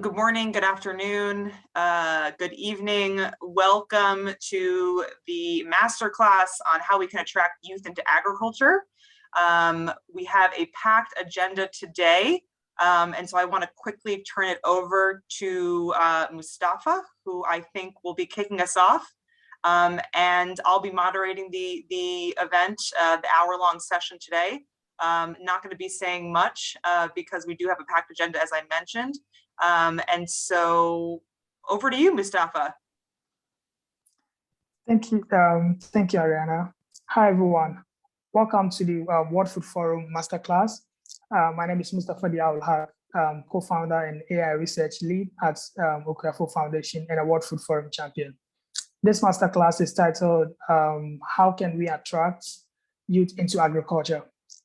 Good morning, good afternoon, good evening. Welcome to the masterclass on how we can attract youth into agriculture. We have a packed agenda today, and so I want to quickly turn it over to Mustafa, who I think will be kicking us off. And I'll be moderating the event, the hour-long session today. Not going to be saying much because we do have a packed agenda, as I mentioned. And so over to you, Mustafa. Thank you, Ariana. Hi, everyone. Welcome to the World Food Forum Masterclass. My name is Mustafa Diawul, co-founder and AI research lead at WFF Foundation and a World Food Forum champion. This masterclass is titled, How Can We Attract Youth into Agriculture?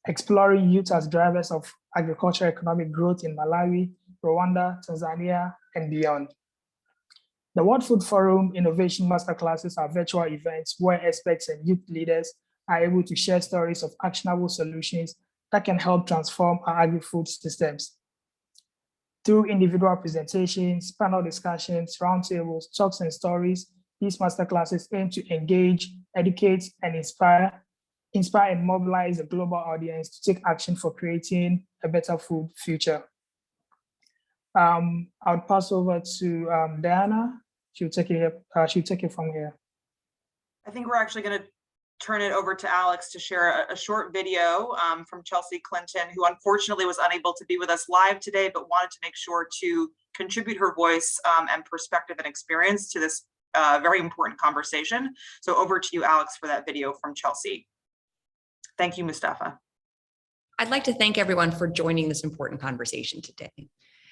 Exploring youth as drivers of agricultural economic growth in Malawi, Rwanda, Tanzania, and beyond. The World Food Forum Innovation Masterclasses are virtual events where experts and youth leaders are able to share stories of actionable solutions that can help transform our agri-food systems. Through individual presentations, panel discussions, roundtables, talks, and stories, these masterclasses aim to engage, educate, and inspire and mobilize a global audience to take action for creating a better food future. I'll pass over to Diana. She'll take it from here. I think we're actually going to turn it over to Alex to share a short video from Chelsea Clinton, who unfortunately was unable to be with us live today, but wanted to make sure to contribute her voice and perspective and experience to this very important conversation. So over to you, Alex, for that video from Chelsea. Thank you, Mustafa. I'd like to thank everyone for joining this important conversation today.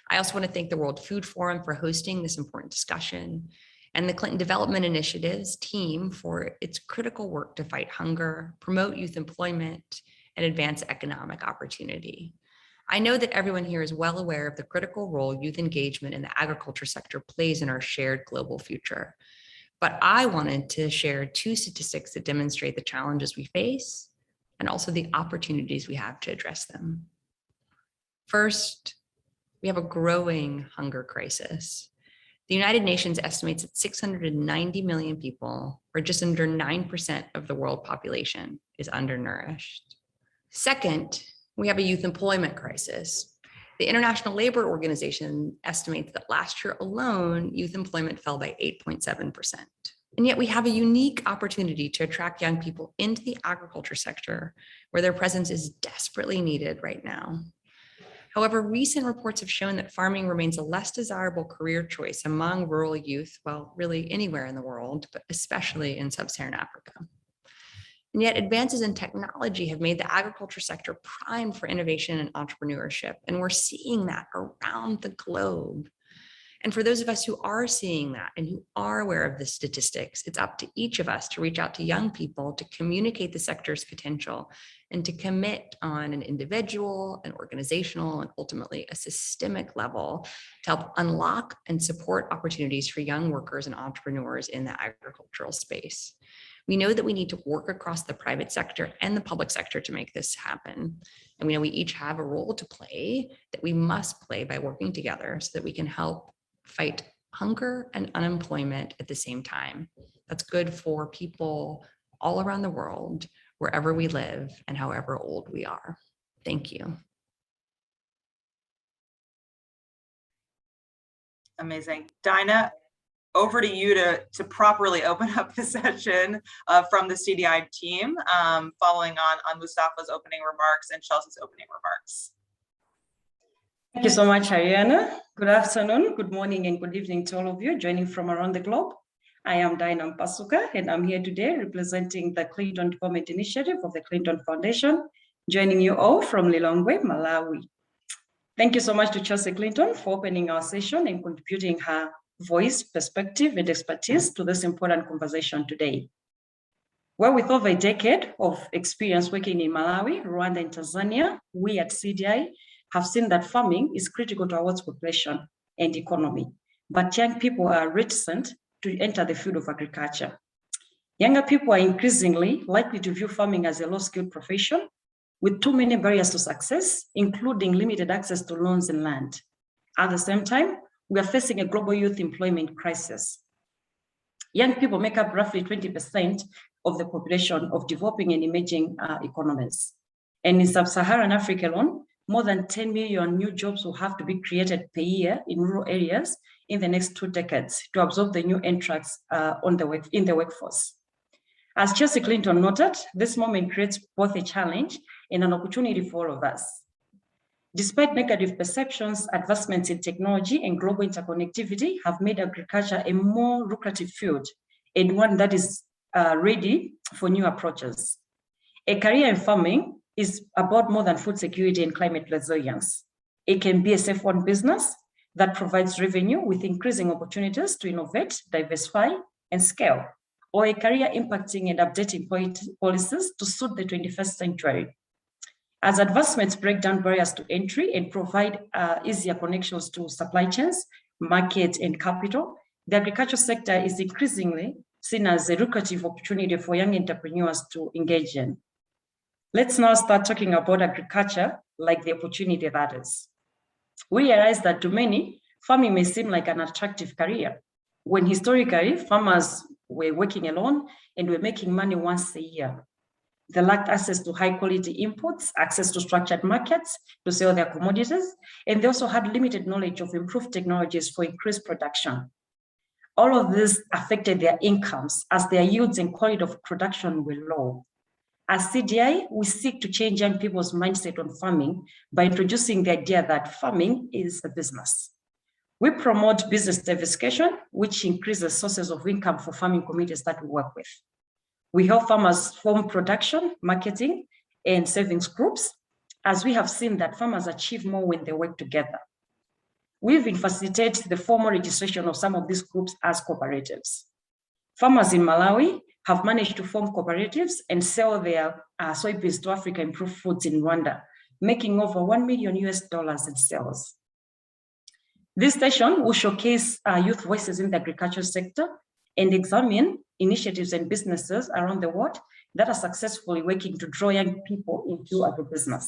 I also want to thank the World Food Forum for hosting this important discussion and the Clinton Development Initiatives team for its critical work to fight hunger, promote youth employment, and advance economic opportunity. I know that everyone here is well aware of the critical role youth engagement in the agriculture sector plays in our shared global future. But I wanted to share two statistics that demonstrate the challenges we face and also the opportunities we have to address them. First, we have a growing hunger crisis. The United Nations estimates that 690 million people, or just under 9% of the world population, is undernourished. Second, we have a youth employment crisis. The International Labor Organization estimates that last year alone, youth employment fell by 8.7%. And yet we have a unique opportunity to attract young people into the agriculture sector, where their presence is desperately needed right now. However, recent reports have shown that farming remains a less desirable career choice among rural youth, well, really anywhere in the world, but especially in sub-Saharan Africa. And yet advances in technology have made the agriculture sector primed for innovation and entrepreneurship, and we're seeing that around the globe. And for those of us who are seeing that and who are aware of the statistics, it's up to each of us to reach out to young people to communicate the sector's potential and to commit on an individual, an organizational, and ultimately a systemic level to help unlock and support opportunities for young workers and entrepreneurs in the agricultural space. We know that we need to work across the private sector and the public sector to make this happen. And we know we each have a role to play that we must play by working together so that we can help fight hunger and unemployment at the same time. That's good for people all around the world, wherever we live and however old we are. Thank you. Amazing. Dinah, over to you to properly open up the session from the CDI team, following on Mustafa's opening remarks and Chelsea's opening remarks. Thank you so much, Ariana. Good afternoon, good morning, and good evening to all of you joining from around the globe. I am Dinah Mpasuka, and I'm here today representing the Clinton Development Initiative of the Clinton Foundation, joining you all from Lilongwe, Malawi. Thank you so much to Chelsea Clinton for opening our session and contributing her voice, perspective, and expertise to this important conversation today. Well, with over a decade of experience working in Malawi, Rwanda, and Tanzania, we at CDI have seen that farming is critical to our world's population and economy, but young people are reticent to enter the field of agriculture. Younger people are increasingly likely to view farming as a low-skilled profession with too many barriers to success, including limited access to loans and land. At the same time, we are facing a global youth employment crisis. Young people make up roughly 20% of the population of developing and emerging economies. And in sub-Saharan Africa alone, more than 10 million new jobs will have to be created per year in rural areas in the next 2 decades to absorb the new entrants in the workforce. As Chelsea Clinton noted, this moment creates both a challenge and an opportunity for all of us. Despite negative perceptions, advancements in technology and global interconnectivity have made agriculture a more lucrative field and one that is ready for new approaches. A career in farming is about more than food security and climate resilience. It can be a safe-run business that provides revenue with increasing opportunities to innovate, diversify, and scale, or a career impacting and updating policies to suit the 21st century. As advancements break down barriers to entry and provide easier connections to supply chains, markets, and capital, the agriculture sector is increasingly seen as a lucrative opportunity for young entrepreneurs to engage in. Let's now start talking about agriculture like the opportunity that is. We realize that to many, farming may seem like an attractive career, when historically farmers were working alone and were making money once a year. They lacked access to high quality inputs, access to structured markets to sell their commodities, and they also had limited knowledge of improved technologies for increased production. All of this affected their incomes as their yields and quality of production were low. As CDI, we seek to change young people's mindset on farming by introducing the idea that farming is a business. We promote business diversification, which increases sources of income for farming communities that we work with. We help farmers form production, marketing, and savings groups, as we have seen that farmers achieve more when they work together. We even facilitate the formal registration of some of these groups as cooperatives. Farmers in Malawi have managed to form cooperatives and sell their soybeans to Africa Improved Foods in Rwanda, making over $1 million in sales. This session will showcase youth voices in the agriculture sector and examine initiatives and businesses around the world that are successfully working to draw young people into agribusiness.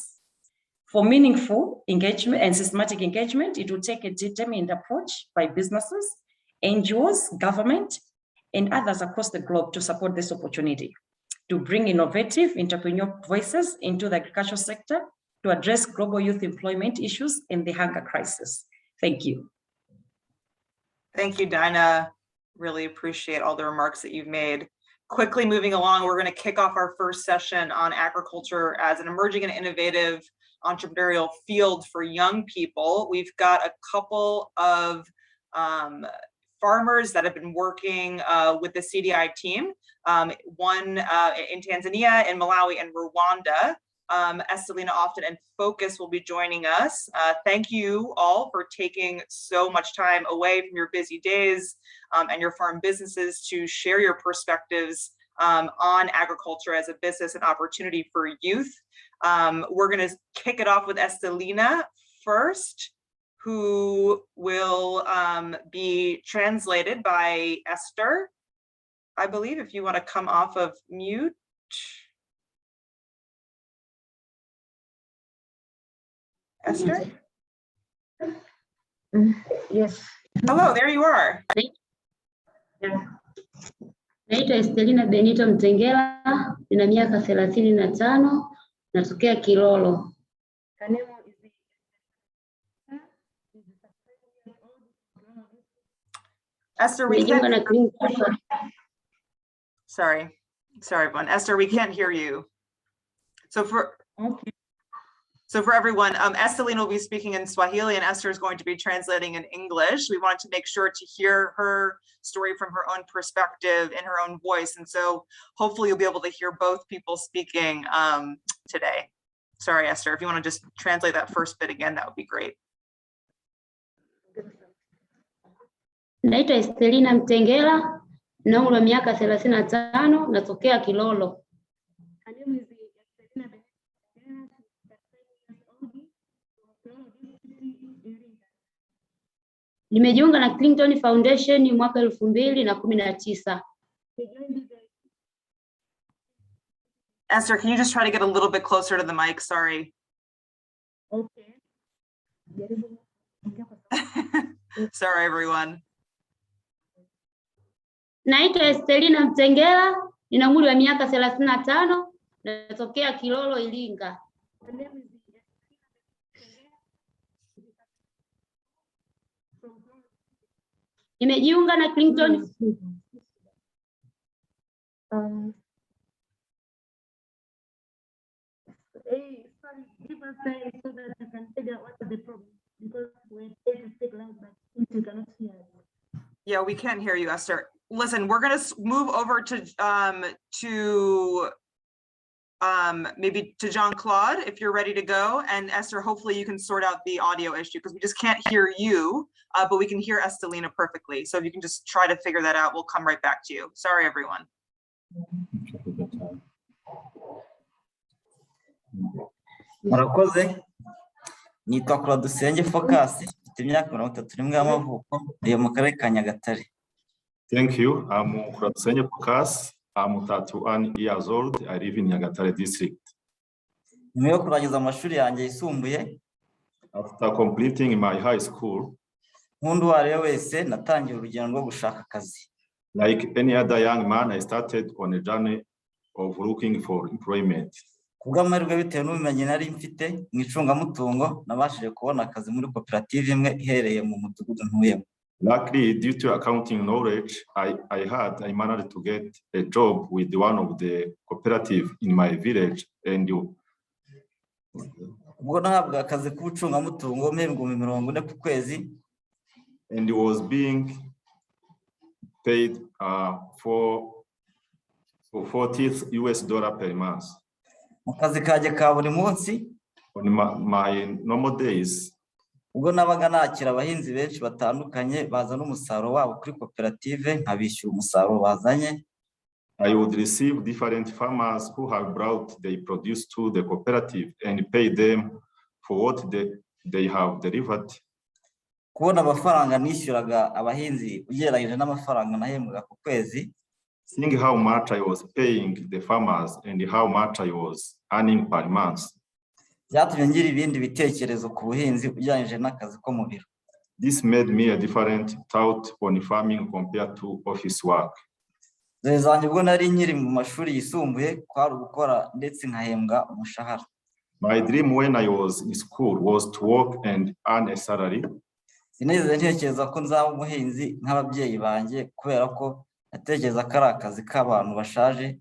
For meaningful engagement and systematic engagement, it will take a determined approach by businesses, NGOs, government, and others across the globe to support this opportunity, to bring innovative entrepreneurial voices into the agricultural sector to address global youth employment issues and the hunger crisis. Thank you. Thank you, Dinah. Really appreciate all the remarks that you've made. Quickly moving along, we're going to kick off our first session on agriculture as an emerging and innovative entrepreneurial field for young people. We've got a couple of farmers that have been working with the CDI team, one in Tanzania, in Malawi, and Rwanda. Estelina Often and Focus will be joining us. Thank you all for taking so much time away from your busy days and your farm businesses to share your perspectives on agriculture as a business and opportunity for youth. We're going to kick it off with Estelina first, who will be translated by Esther, I believe, if you want to come off of mute. Esther? Yes. Hello, there you are. Naitwa Estelina Benito Mtengela, nina miaka 35, natokea Kilolo. Esther, we can't. Sorry, everyone. Esther, we can't hear you. So for everyone, Estelina will be speaking in Swahili and Esther is going to be translating in English. We wanted to make sure to hear her story from her own perspective in her own voice. And so hopefully you'll be able to hear both people speaking today. Sorry, Esther, if you want to just translate that first bit again, that would be great. Naitwa Estelina Mtengela, na umri wa miaka 35, natokea Kilolo. Nimejiunga na Clinton Foundation mwaka 2019. Esther, can you just try to get a little bit closer to the mic? Sorry. Okay. Sorry, everyone. Naitwa Estelina Mtengela, nina umri wa miaka 35, natokea Kilolo, Iringa. Nimejiunga na Clinton. Give us time so that I can figure out what's the problem, because we're trying to speak loud, but we cannot hear. Yeah, we can't hear you, Esther. Listen, we're gonna move over to maybe to Jean-Claude if you're ready to go, and Esther, hopefully you can sort out the audio issue because we just can't hear you, but we can hear Estelina perfectly. So if you can just try to figure that out, we'll come right back to you. Sorry, everyone. Murakoze, nitwa Claude Focus, mfite imyaka 31 y'amavuko, ndi mu karere ka Nyagatare. Thank you. I'm Claude Focus. I'm 31 years old. I live in Nyagatare district. Nyuma yo kurangiza amashuri yanjye yisumbuye, After completing my high school, nk'undi uwo ari we wese natangiye urugendo rwo gushaka akazi. like any other young man, I started on a journey of looking for employment. Kubw'amahirwe bitewe n'ubumenyi nari mfite mu icungamutungo, nabashije kubona akazi muri koperative imwe iherereye mu mudugudu ntuyemo. Luckily, due to accounting knowledge I managed to get a job with one of the cooperative in my village, and ubwo nahabwa akazi k'ubucungamutungo mpembwa 40 ku kwezi, and was being paid for $40 per month. mu kazi kajye ka buri munsi. On my normal days, ubwo nabaga nakira abahinzi benshi batandukanye bazana umusaruro wabo kuri koperative, nkabishyura umusaruro bazanye. I would receive different farmers who have brought their produce to the cooperative and pay them for what they have delivered. Kubona amafaranga nishyuraga abahinzi ugereranyije n'amafaranga nahembwaga ku kwezi, Seeing how much I was paying the farmers and how much I was earning per month, byatumye ngira ibindi bitekerezo ku buhinzi ugereranyije n'akazi ko mu biro. this made me a different thought on farming compared to office work. Zanjye ubwo nari nkiri mu mashuri yisumbuye kwari gukora ndetse nkahembwa umushahara. My dream when I was in school was to work and earn a salary. Sinigeze ntekereza ko nzaba umuhinzi nk'ababyeyi banjye, kubera ko natekereza ko ari akazi k'abantu bashaje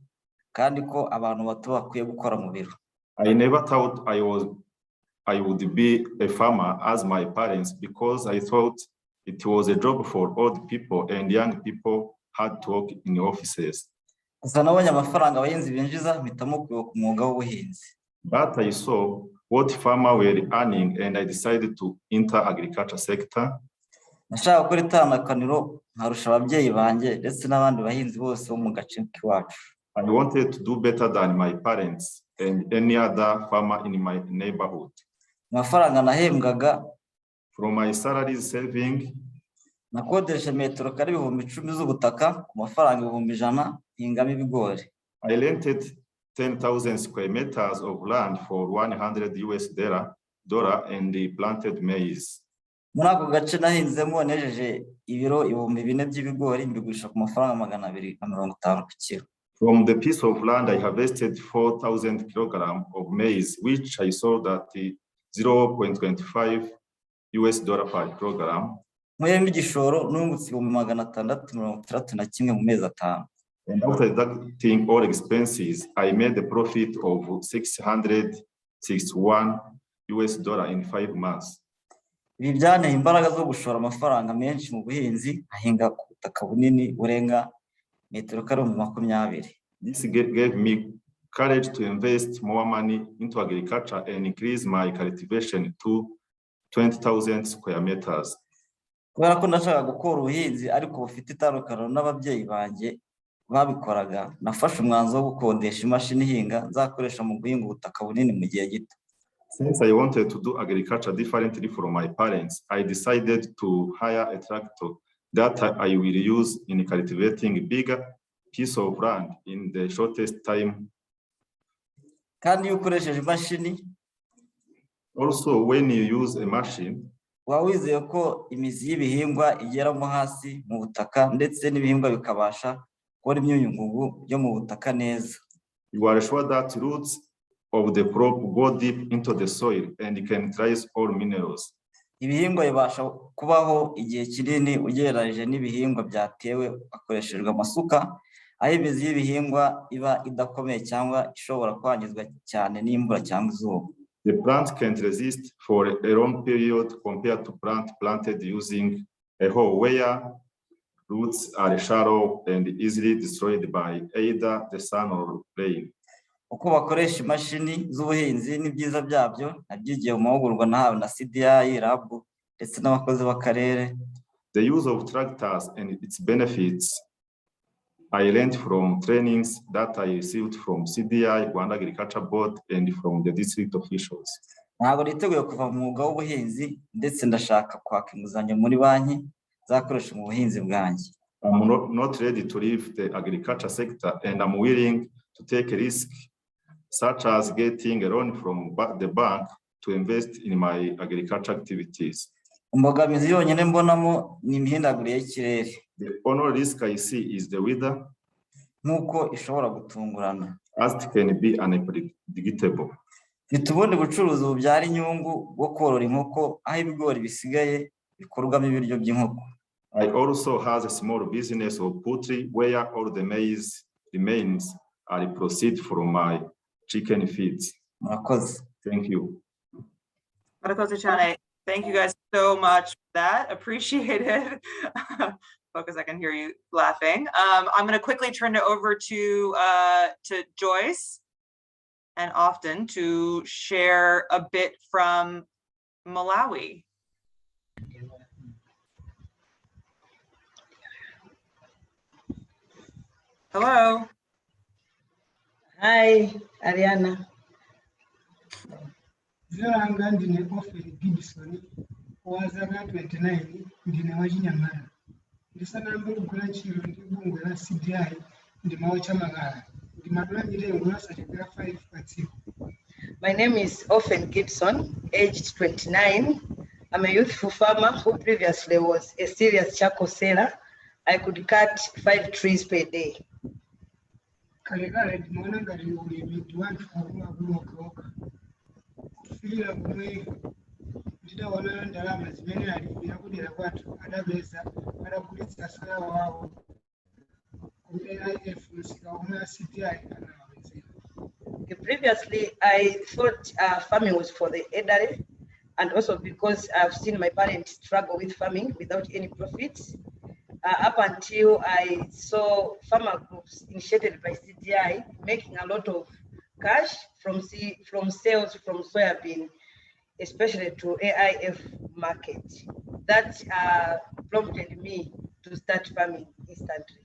kandi ko abantu bato bakwiye gukora mu biro. I never thought I would be a farmer as my parents, because I thought it was a job for old people and young people had to work in offices. Gusa nabonye amafaranga abahinzi binjiza, mpitamo kuyoboka umwuga w'ubuhinzi. But I saw what farmers were earning and I decided to enter agriculture sector. Nashaka gukora itandukaniro nkarusha ababyeyi banjye ndetse n'abandi bahinzi bose bo mu gace k'iwacu. I wanted to do better than my parents and any other farmer in my neighborhood. Amafaranga nahembwaga, From my salary saving, nakodesha metero kare 10,000 z'ubutaka ku mafaranga 100,000 hingamo ibigori. I rented 10,000 square meters of land for $100 and planted maize. Muri ako gace nahinzemo nejeje ibiro 4,000 by'ibigori, mbigurisha ku mafaranga 250 ku kilo. From the piece of land, I harvested 4,000 kilograms of maize, which I sold at $0.25 per kilogram. Nkuyemo igishoro nungutse 661 mu mezi 5. And after deducting all expenses, I made a profit of $661 in 5 months. Ibi byanteye imbaraga zo gushora amafaranga menshi mu buhinzi, ahinga ku butaka bunini burenga metero kare 20. This gave me courage to invest more money into agriculture and increase my cultivation to 20,000 square meters. Kubera ko ndashaka gukora ubuhinzi ariko bufite itandukaniro n'ababyeyi banjye babikoraga, nafashe umwanzuro wo gukodesha imashini ihinga nzakoresha mu guhinga ubutaka bunini mu gihe gito. Since I wanted to do agriculture differently from my parents, I decided to hire a tractor that I will use in cultivating a bigger piece of land in the shortest time. Kandi iyo ukoresheje imashini, Also, when you use a machine, waba wizeye ko imizi y'ibihingwa igeramo hasi mu butaka ndetse n'ibihingwa bikabasha kubona imyunyungugu byo mu butaka neza. You are sure that roots of the crop go deep into the soil and can trace all minerals. Ibihingwa bibasha kubaho igihe kinini ugereranyije n'ibihingwa byatewe hakoreshejwe amasuka, aho imizi y'ibihingwa iba idakomeye cyangwa ishobora kwangizwa cyane n'imvura cyangwa izuba. The plant can't resist for a long period compared to plant planted using a hoe where roots are shallow and easily destroyed by either the sun or rain. Uko bakoresha imashini z'ubuhinzi n'ibyiza byabyo nabyigiye mu mahugurwa nahawe na CDI, RAB ndetse n'abakozi b'akarere. The use of tractors and its benefits I learned from trainings that I received from CDI, Rwanda Agriculture Board, and from the district officials. Ntabwo niteguye kuva mu mwuga w'ubuhinzi ndetse ndashaka kwaka inguzanyo muri banki zakoresha mu buhinzi bwanjye. I'm not ready to leave the agriculture sector, and I'm willing to take a risk, such as getting a loan from the bank to invest in my agriculture activities. Imbogamizi yonyine mbonamo ni imihindagurire y'ikirere. The only risk I see is the weather, nk'uko ishobora gutungurana, as it can be unpredictable. Mfite ubundi bucuruzi bubyara inyungu bwo korora inkoko, aho ibigori bisigaye bikorwamo ibiryo by'inkoko. I also has a small business of poultry where all the maize remains are proceed from my chicken feeds. Murakoze. Thank you. Thank you guys so much for that. Appreciate it. Focus, I can hear you laughing. I'm going to quickly turn it over to Joyce and Often to share a bit from Malawi. Hello. Hi, Ariana. Zilanga ndine Often Gibson, wazaga 29, ndine wachinyamala. Ndisanamba kugula chiro ndibungwe la CDI ndimawo chamagala. Ndimadula njirengo lasachokera 5 patsiku. My name is Often Gibson, aged 29. I'm a youthful farmer who previously was a serious charcoal seller. I could cut 5 trees per day. Kalekale ndimaona ngati ulimi ndiwanthu akuluakuluoka. Kufika kumwe ndidaona ndalama zimene alipira kudera kwathu adapeza adagulitsa soya wawo ku AIF nsika omwe a CDI anawawezera. Previously, I thought farming was for the elderly, and also because I've seen my parents struggle with farming without any profits. Up until I saw farmer groups initiated by CDI making a lot of cash from sales from soybean, especially to AIF market. That prompted me to start farming instantly.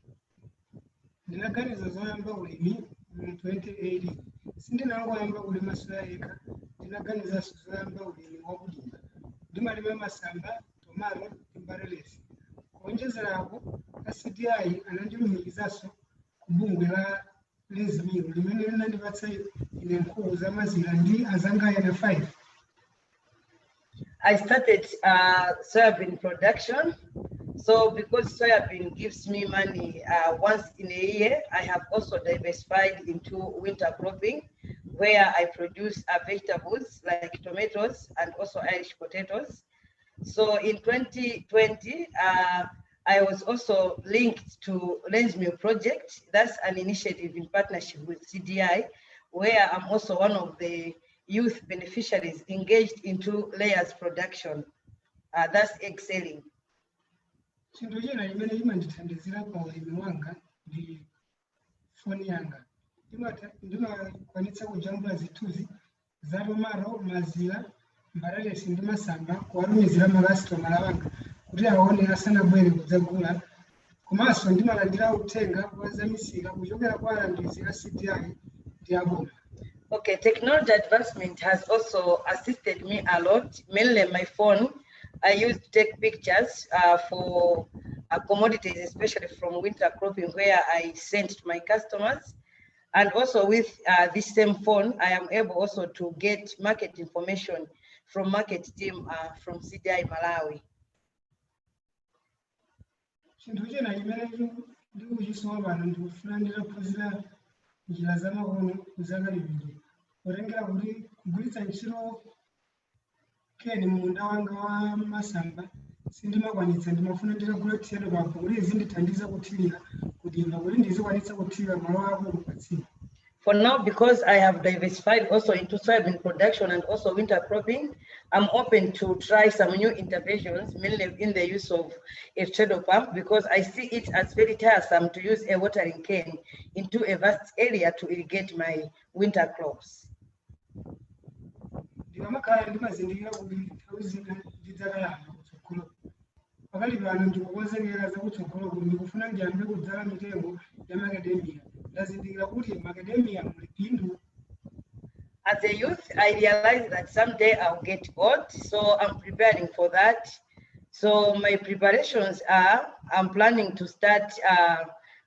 Ndinaganiza zoyamba ulimi mu 2018. Sindinangoyamba kulima soya yekha, ndinaganiza zoyamba ulimi wakulima. Ndimalima masamba, tomato, imbarelesi. Kuonjezerapo, CDI anandilumikizaso kubungwe la lezimiro limene linandipatsa ine nkhuku zamazira ndi azanga yana 5. I started soybean production. So because soybean gives me money once in a year, I have also diversified into winter cropping, where I produce vegetables like tomatoes and also Irish potatoes. So in 2020, I was also linked to Lens Meal Project. That's an initiative in partnership with CDI, where I'm also one of the youth beneficiaries engaged into layers production. That's excelling. Chinthu china chimene chimandithandizira pa ulimi wanga ndi foni yanga. Ndimakwanitsa kujambula zithunzi za tomato, mazira, mbarelesi ndi masamba kuwalumizira makasitomala wanga kuti aone asanabwere kudzagula. Komanso ndimalandira uthenga wa zamisika kuchokera kwa alangizi a CDI ndi aboma. Okay, technology advancement has also assisted me a lot, mainly my phone. I used to take pictures for commodities, especially from winter cropping, where I sent to my customers. And also with this same phone, I am able also to get market information from market team from CDI Malawi. Chinthu chena chimene ndikuchisowa pano ndikufuna nditaphunzira njira zamakono kuzakalipidwe kutengera kuti kugwiritsa ntchito keni munda wanga wa masamba sindimakwanitsa, ndimafuna nditagula Stereotype kuti zindithandiza kuthirira kudimba kuti ndizikwanitsa kuthirira malo ako kupatsira. For now, because I have diversified also into soybean production and also winter cropping, I'm open to try some new interventions, mainly in the use of a straddle pump, because I see it as very tiresome to use a watering can into a vast area to irrigate my winter crops. Ndikamakhala ndimazindikira kuti nthawi zina ndidzakalamba kutsogolo. Pakali pano ndikukonzekera zakutsogolo kuti ndikufuna ndiyambe kudzala mitengo ya macadamia. Ndazindikira kuti macadamia muli phindu. As a youth, I realized that someday I'll get old, so I'm preparing for that. So my preparations are, I'm planning to start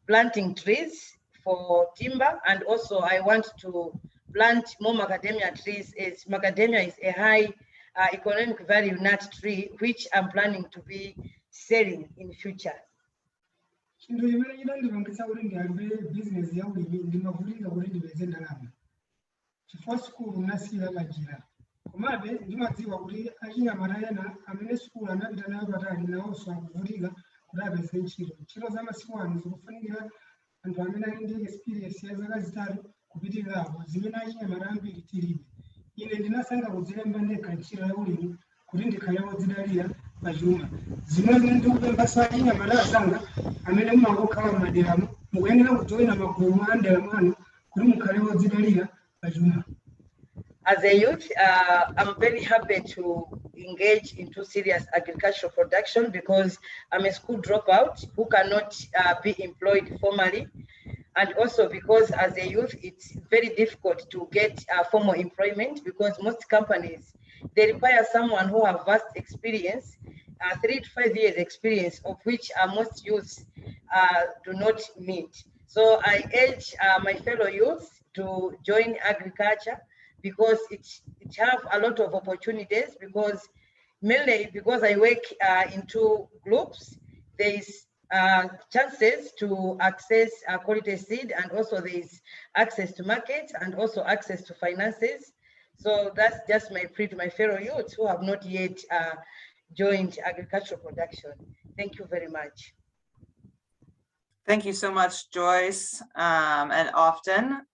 planting trees for timber, and also I want to plant more macadamia trees, as macadamia is a high economic value nut tree, which I'm planning to be selling in future. Chinthu chimene chinandipangitsa kuti ndiyambe business ya ulimi ndimavulika kuti ndipeze ndalama. Chifukwa sikulu nasiya majira. Komabe ndimadziwa kuti achinyamata ena amene sikulu anapita nayo patali nawonso akuvulika kuti apeze ntchito. Ntchito za masiku ano zikufunikira anthu amene ali ndi experience ya zaka zitatu kupitirirapo, zimene achinyamata ambiri tilibe. Ine ndinasankha kudzilemba ndekha ntchito ya ulimi kuti ndikhale wodzidalira pachuma. Zimene ndikupempha achinyamata azanga amene mumangokhala m'maderamo mukuyenera kujoyina magulu a ndera mwanu kuti mukhale wodzidalira pachuma. As a youth, I'm very happy to engage into serious agricultural production because I'm a school dropout who cannot be employed formally. And also because as a youth, it's very difficult to get formal employment because most companies, they require someone who have vast experience, 3 to 5 years experience, of which most youths do not meet. So I urge my fellow youths to join agriculture because it have a lot of opportunities, because mainly because I work into groups, there is chances to access quality seed, and also there is access to markets and also access to finances. So that's just my plea to my fellow youths who have not yet joined agricultural production. Thank you very much. Thank you so much, Joyce, and often.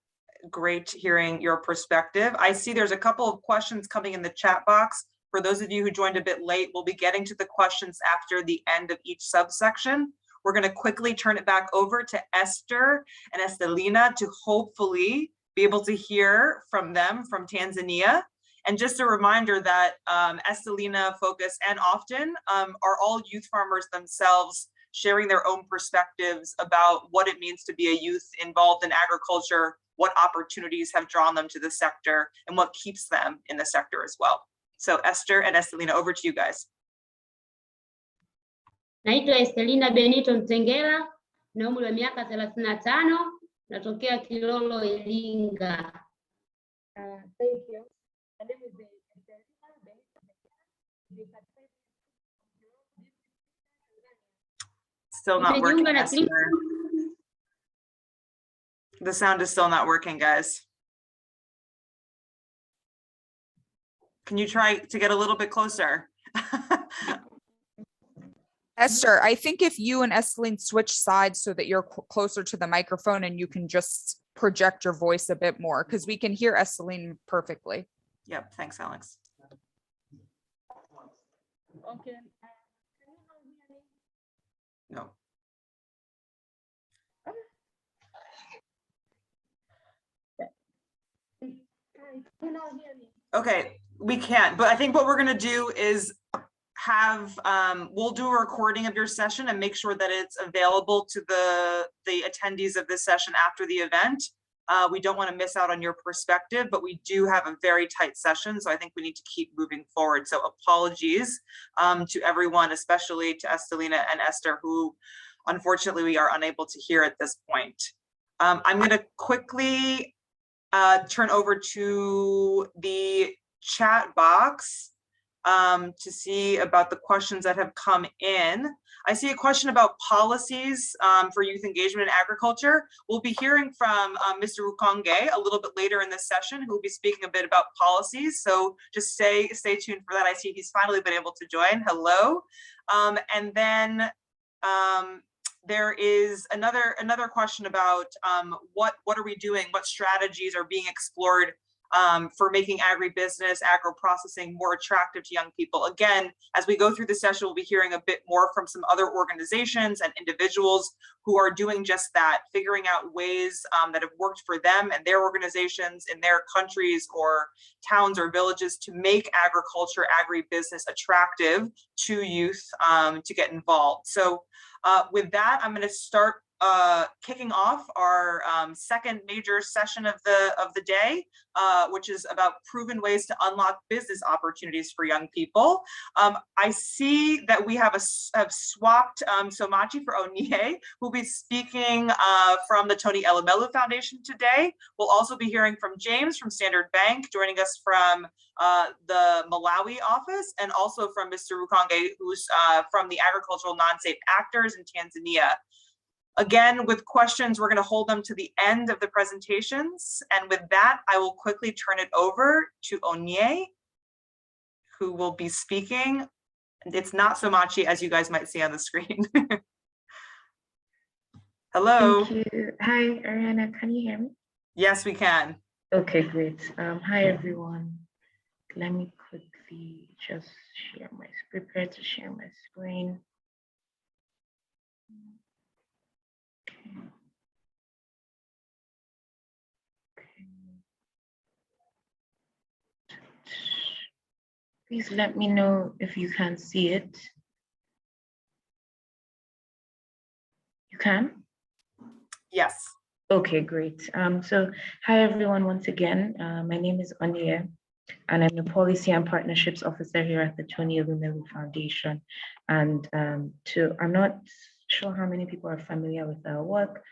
Great hearing your perspective. I see there's a couple of questions coming in the chat box. For those of you who joined a bit late, we'll be getting to the questions after the end of each subsection. We're going to quickly turn it back over to Esther and Estelina to hopefully be able to hear from them from Tanzania. And just a reminder that Estelina, Focus, and Often are all youth farmers themselves, sharing their own perspectives about what it means to be a youth involved in agriculture, what opportunities have drawn them to the sector, and what keeps them in the sector as well. So Esther and Estelina, over to you guys. Naitwa Estelina Benito Mtengela, na umri wa miaka 35, natokea Kilolo, Iringa. Thank you. My name is Estelina Benito. Still not working, Esther. The sound is still not working, guys. Can you try to get a little bit closer? Esther, I think if you and Estelina switch sides so that you're closer to the microphone and you can just project your voice a bit more, because we can hear Estelina perfectly. Yep, thanks, Alex. Okay. No. Can you not hear me? Okay, we can't, but I think what we're gonna do is have, we'll do a recording of your session and make sure that it's available to the attendees of this session after the event. We don't want to miss out on your perspective, but we do have a very tight session, so I think we need to keep moving forward. So apologies to everyone, especially to Estelina and Esther, who unfortunately we are unable to hear at this point. I'm going to quickly turn over to the chat box to see about the questions that have come in. I see a question about policies for youth engagement in agriculture. We'll be hearing from Mr. Rukonge a little bit later in this session, who will be speaking a bit about policies. So just stay tuned for that. I see he's finally been able to join. Hello. And then there is another question about what are we doing? What strategies are being explored for making agribusiness, agro-processing more attractive to young people? Again, as we go through the session, we'll be hearing a bit more from some other organizations and individuals who are doing just that, figuring out ways that have worked for them and their organizations in their countries or towns or villages to make agriculture, agribusiness attractive to youth to get involved. So with that, I'm going to start kicking off our second major session of the day, which is about proven ways to unlock business opportunities for young people. I see that we have swapped Somachi for Onye, who will be speaking from the Tony Elumelu Foundation today. We'll also be hearing from James from Standard Bank, joining us from the Malawi office, and also from Mr. Rukonge, who's from the Agricultural Non-State Actors in Tanzania. Again, with questions, we're going to hold them to the end of the presentations. And with that, I will quickly turn it over to Onye, who will be speaking. It's not Somachi, as you guys might see on the screen. Hello. Thank you. Hi, Ariana, can you hear me? Yes, we can. Okay, great. Hi, everyone. Let me quickly just prepare to share my screen. Please let me know if you can see it. You can? Yes. Okay, great. So hi everyone once again. My name is Onye, and I'm the Policy and Partnerships Officer here at the Tony Elumelu Foundation. And I'm not sure how many people are familiar with our work,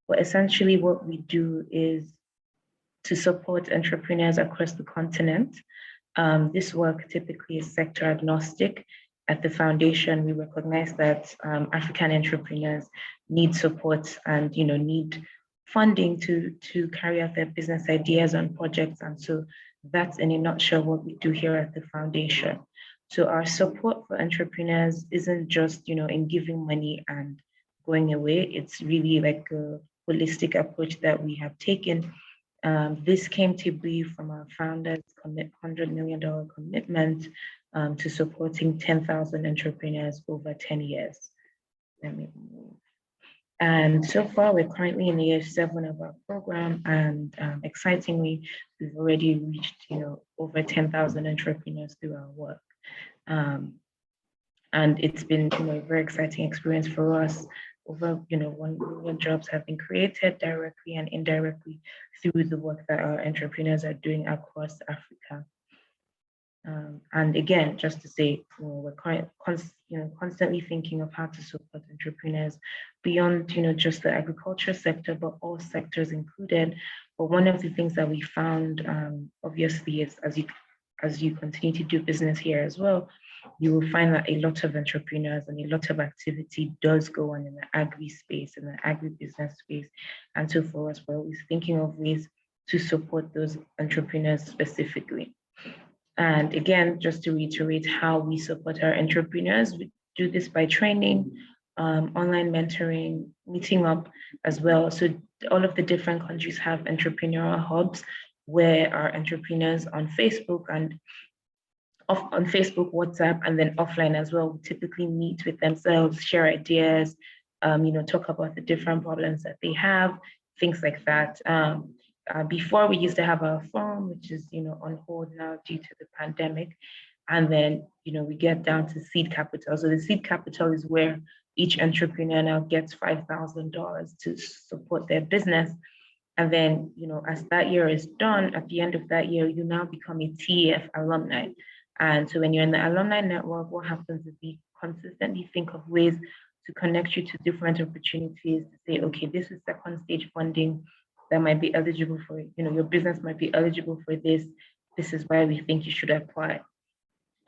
but essentially what we do is to support entrepreneurs across the continent. This work typically is sector agnostic. At the foundation, we recognize that African entrepreneurs need support and need funding to carry out their business ideas and projects. And so that's in a nutshell what we do here at the foundation. So our support for entrepreneurs isn't just in giving money and going away. It's really like a holistic approach that we have taken. This came to be from our founder's $100 million commitment to supporting 10,000 entrepreneurs over 10 years. Let me move. And so far, we're currently in year 7 of our program, and excitingly, we've already reached over 10,000 entrepreneurs through our work. And it's been a very exciting experience for us. Over 1 million jobs have been created directly and indirectly through the work that our entrepreneurs are doing across Africa. And again, just to say, we're constantly thinking of how to support entrepreneurs beyond just the agriculture sector, but all sectors included. But one of the things that we found, obviously, is as you continue to do business here as well, you will find that a lot of entrepreneurs and a lot of activity does go on in the agri space, in the agribusiness space. And so for us, we're always thinking of ways to support those entrepreneurs specifically. And again, just to reiterate how we support our entrepreneurs, we do this by training, online mentoring, meeting up as well. So all of the different countries have entrepreneurial hubs where our entrepreneurs on Facebook, WhatsApp, and then offline as well, we typically meet with themselves, share ideas, talk about the different problems that they have, things like that. Before, we used to have our forum, which is on hold now due to the pandemic, and then we get down to seed capital. So the seed capital is where each entrepreneur now gets $5,000 to support their business. And then as that year is done, at the end of that year, you now become a TEF alumni. And so when you're in the alumni network, what happens is we consistently think of ways to connect you to different opportunities to say, okay, this is second stage funding that might be eligible for, your business might be eligible for this. This is why we think you should apply.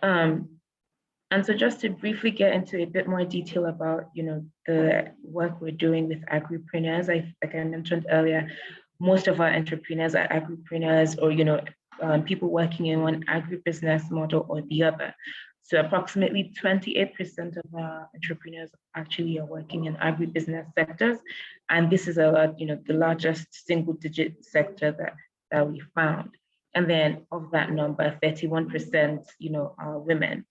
And so just to briefly get into a bit more detail about, the work we're doing with agripreneurs, like I mentioned earlier, most of our entrepreneurs are agripreneurs or, people working in one agribusiness model or the other. So approximately 28% of our entrepreneurs actually are working in agribusiness sectors. And this is the largest single digit sector that we found. And then of that number, 31%, are women.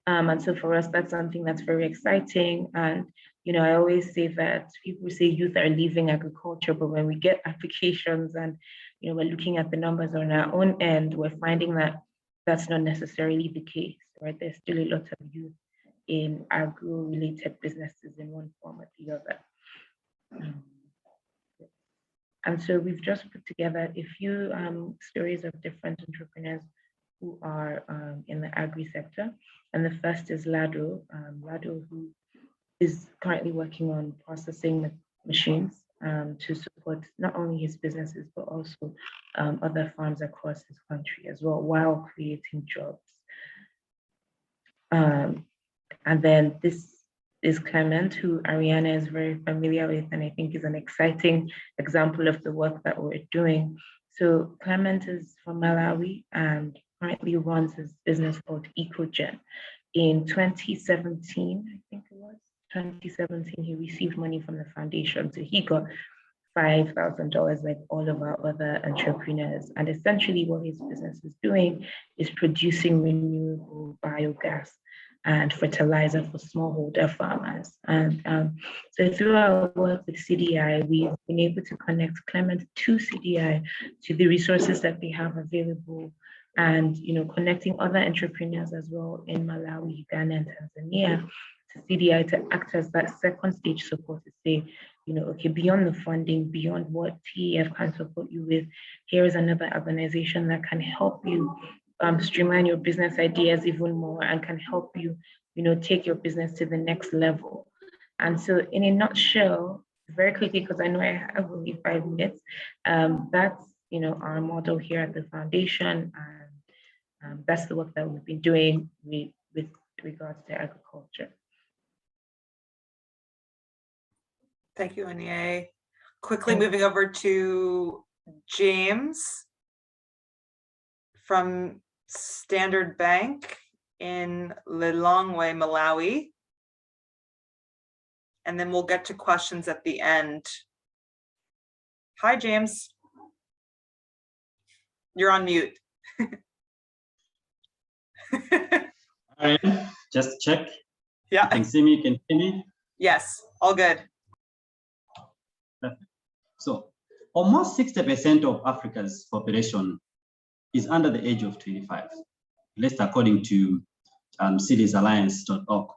And so for us, that's something that's very exciting. And, I always say that people say youth are leaving agriculture, but when we get applications and, we're looking at the numbers on our own end, we're finding that that's not necessarily the case, right? There's still a lot of youth in agro-related businesses in one form or the other. And so we've just put together a few stories of different entrepreneurs who are in the agri sector. And the first is Lado, who is currently working on processing machines to support not only his businesses, but also other farms across his country as well, while creating jobs. And then this is Clement, who Ariana is very familiar with, and I think is an exciting example of the work that we're doing. So Clement is from Malawi and currently runs his business called EcoGen. In 2017, I think it was, 2017, he received money from the foundation. So he got $5,000 like all of our other entrepreneurs. And essentially what his business is doing is producing renewable biogas and fertilizer for smallholder farmers. And so through our work with CDI, we've been able to connect Clement to CDI, to the resources that they have available, and connecting other entrepreneurs as well in Malawi, Uganda, and Tanzania to CDI to act as that second stage support to say, okay, beyond the funding, beyond what TEF can support you with, here is another organization that can help you streamline your business ideas even more and can help you, take your business to the next level. And so in a nutshell, very quickly, because I know I have only 5 minutes, that's, our model here at the foundation. And that's the work that we've been doing with regards to agriculture. Thank you, Anye. Quickly moving over to James from Standard Bank in Lilongwe, Malawi. And then we'll get to questions at the end. Hi, James. You're on mute. All right, just check. Yeah. You can see me, you can hear me? Yes, all good. Perfect. So almost 60% of Africa's population is under the age of 25, at least according to citiesalliance.org.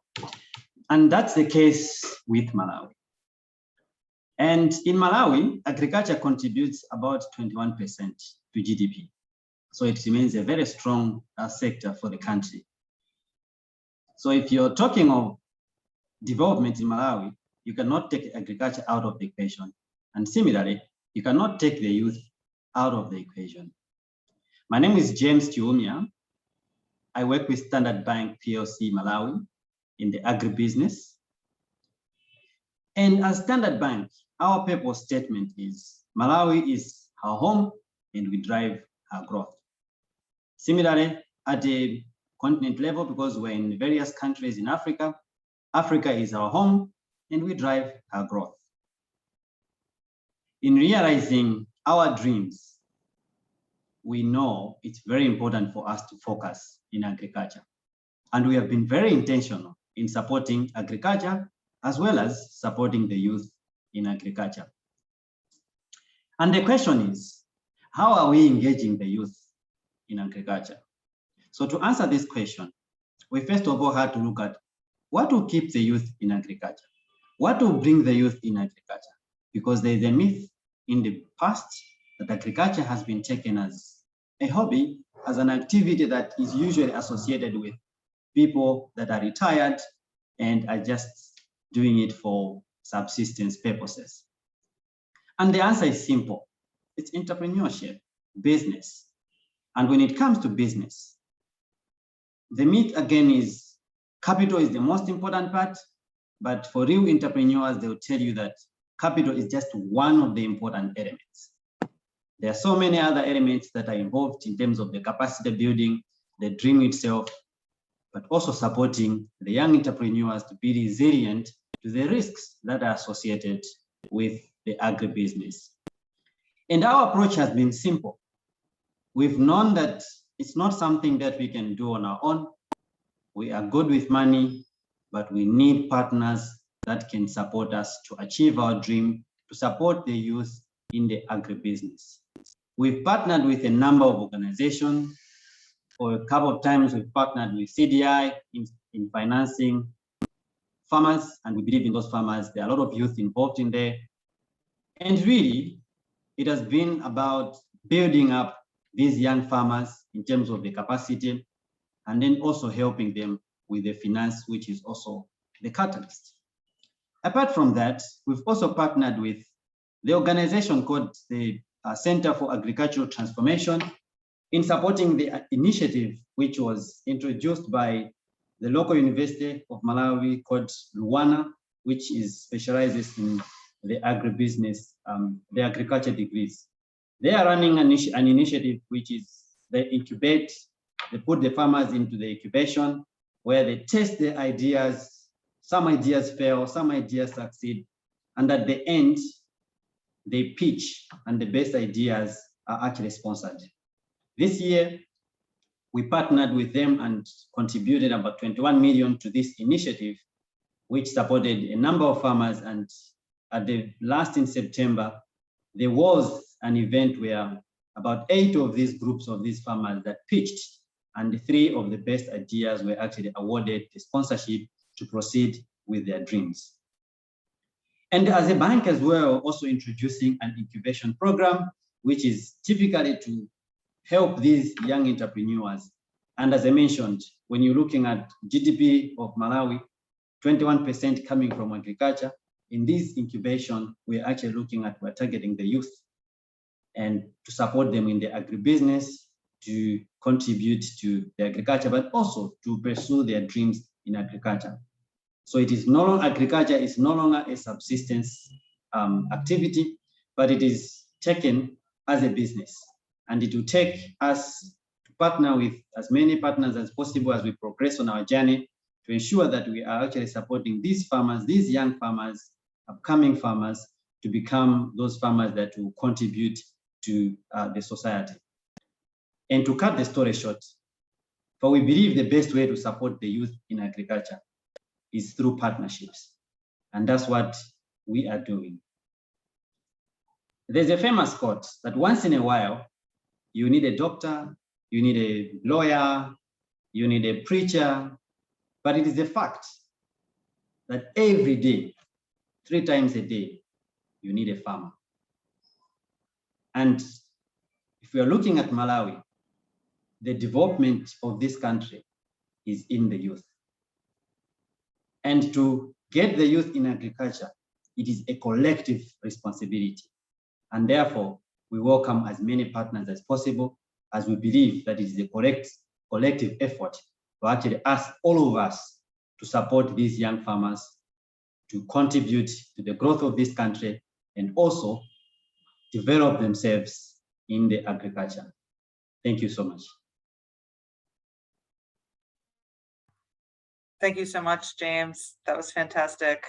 And that's the case with Malawi. And in Malawi, agriculture contributes about 21% to GDP. So it remains a very strong sector for the country. So if you're talking of development in Malawi, you cannot take agriculture out of the equation. And similarly, you cannot take the youth out of the equation. My name is James Chiumia. I work with Standard Bank PLC Malawi in the agribusiness. And as Standard Bank, our purpose statement is Malawi is our home and we drive our growth. Similarly, at a continent level, because we're in various countries in Africa, Africa is our home and we drive our growth. In realizing our dreams, we know it's very important for us to focus in agriculture. And we have been very intentional in supporting agriculture as well as supporting the youth in agriculture. And the question is, how are we engaging the youth in agriculture? So to answer this question, we first of all had to look at what will keep the youth in agriculture? What will bring the youth in agriculture? Because there is a myth in the past that agriculture has been taken as a hobby, as an activity that is usually associated with people that are retired and are just doing it for subsistence purposes. And the answer is simple. It's entrepreneurship, business. And when it comes to business, the myth again is capital is the most important part, but for real entrepreneurs, they'll tell you that capital is just one of the important elements. There are so many other elements that are involved in terms of the capacity building, the dream itself, but also supporting the young entrepreneurs to be resilient to the risks that are associated with the agribusiness. And our approach has been simple. We've known that it's not something that we can do on our own. We are good with money, but we need partners that can support us to achieve our dream, to support the youth in the agribusiness. We've partnered with a number of organizations. For a couple of times, we've partnered with CDI in financing farmers, and we believe in those farmers. There are a lot of youth involved in there. And really, it has been about building up these young farmers in terms of the capacity, and then also helping them with the finance, which is also the catalyst. Apart from that, we've also partnered with the organization called the Center for Agricultural Transformation in supporting the initiative, which was introduced by the local university of Malawi called Rwanda, which specializes in the agribusiness, the agriculture degrees. They are running an initiative which is they incubate, they put the farmers into the incubation where they test the ideas. Some ideas fail, some ideas succeed, and at the end, they pitch, and the best ideas are actually sponsored. This year, we partnered with them and contributed about 21 million to this initiative, which supported a number of farmers. And at the last in September, there was an event where about 8 of these groups of these farmers that pitched, and 3 of the best ideas were actually awarded the sponsorship to proceed with their dreams. And as a bank as well, also introducing an incubation program, which is typically to help these young entrepreneurs. And as I mentioned, when you're looking at GDP of Malawi, 21% coming from agriculture, in this incubation, we're actually we're targeting the youth and to support them in the agribusiness, to contribute to the agriculture, but also to pursue their dreams in agriculture. So it is no longer, agriculture is no longer a subsistence activity, but it is taken as a business. And it will take us to partner with as many partners as possible as we progress on our journey to ensure that we are actually supporting these farmers, these young farmers, upcoming farmers, to become those farmers that will contribute to the society. And to cut the story short, for we believe the best way to support the youth in agriculture is through partnerships. And that's what we are doing. There's a famous quote that once in a while, you need a doctor, you need a lawyer, you need a preacher, but it is a fact that every day, 3 times a day, you need a farmer. And if we are looking at Malawi, the development of this country is in the youth. And to get the youth in agriculture, it is a collective responsibility. And therefore, we welcome as many partners as possible, as we believe that it is a correct collective effort to actually ask all of us to support these young farmers, to contribute to the growth of this country, and also develop themselves in the agriculture. Thank you so much. Thank you so much, James. That was fantastic.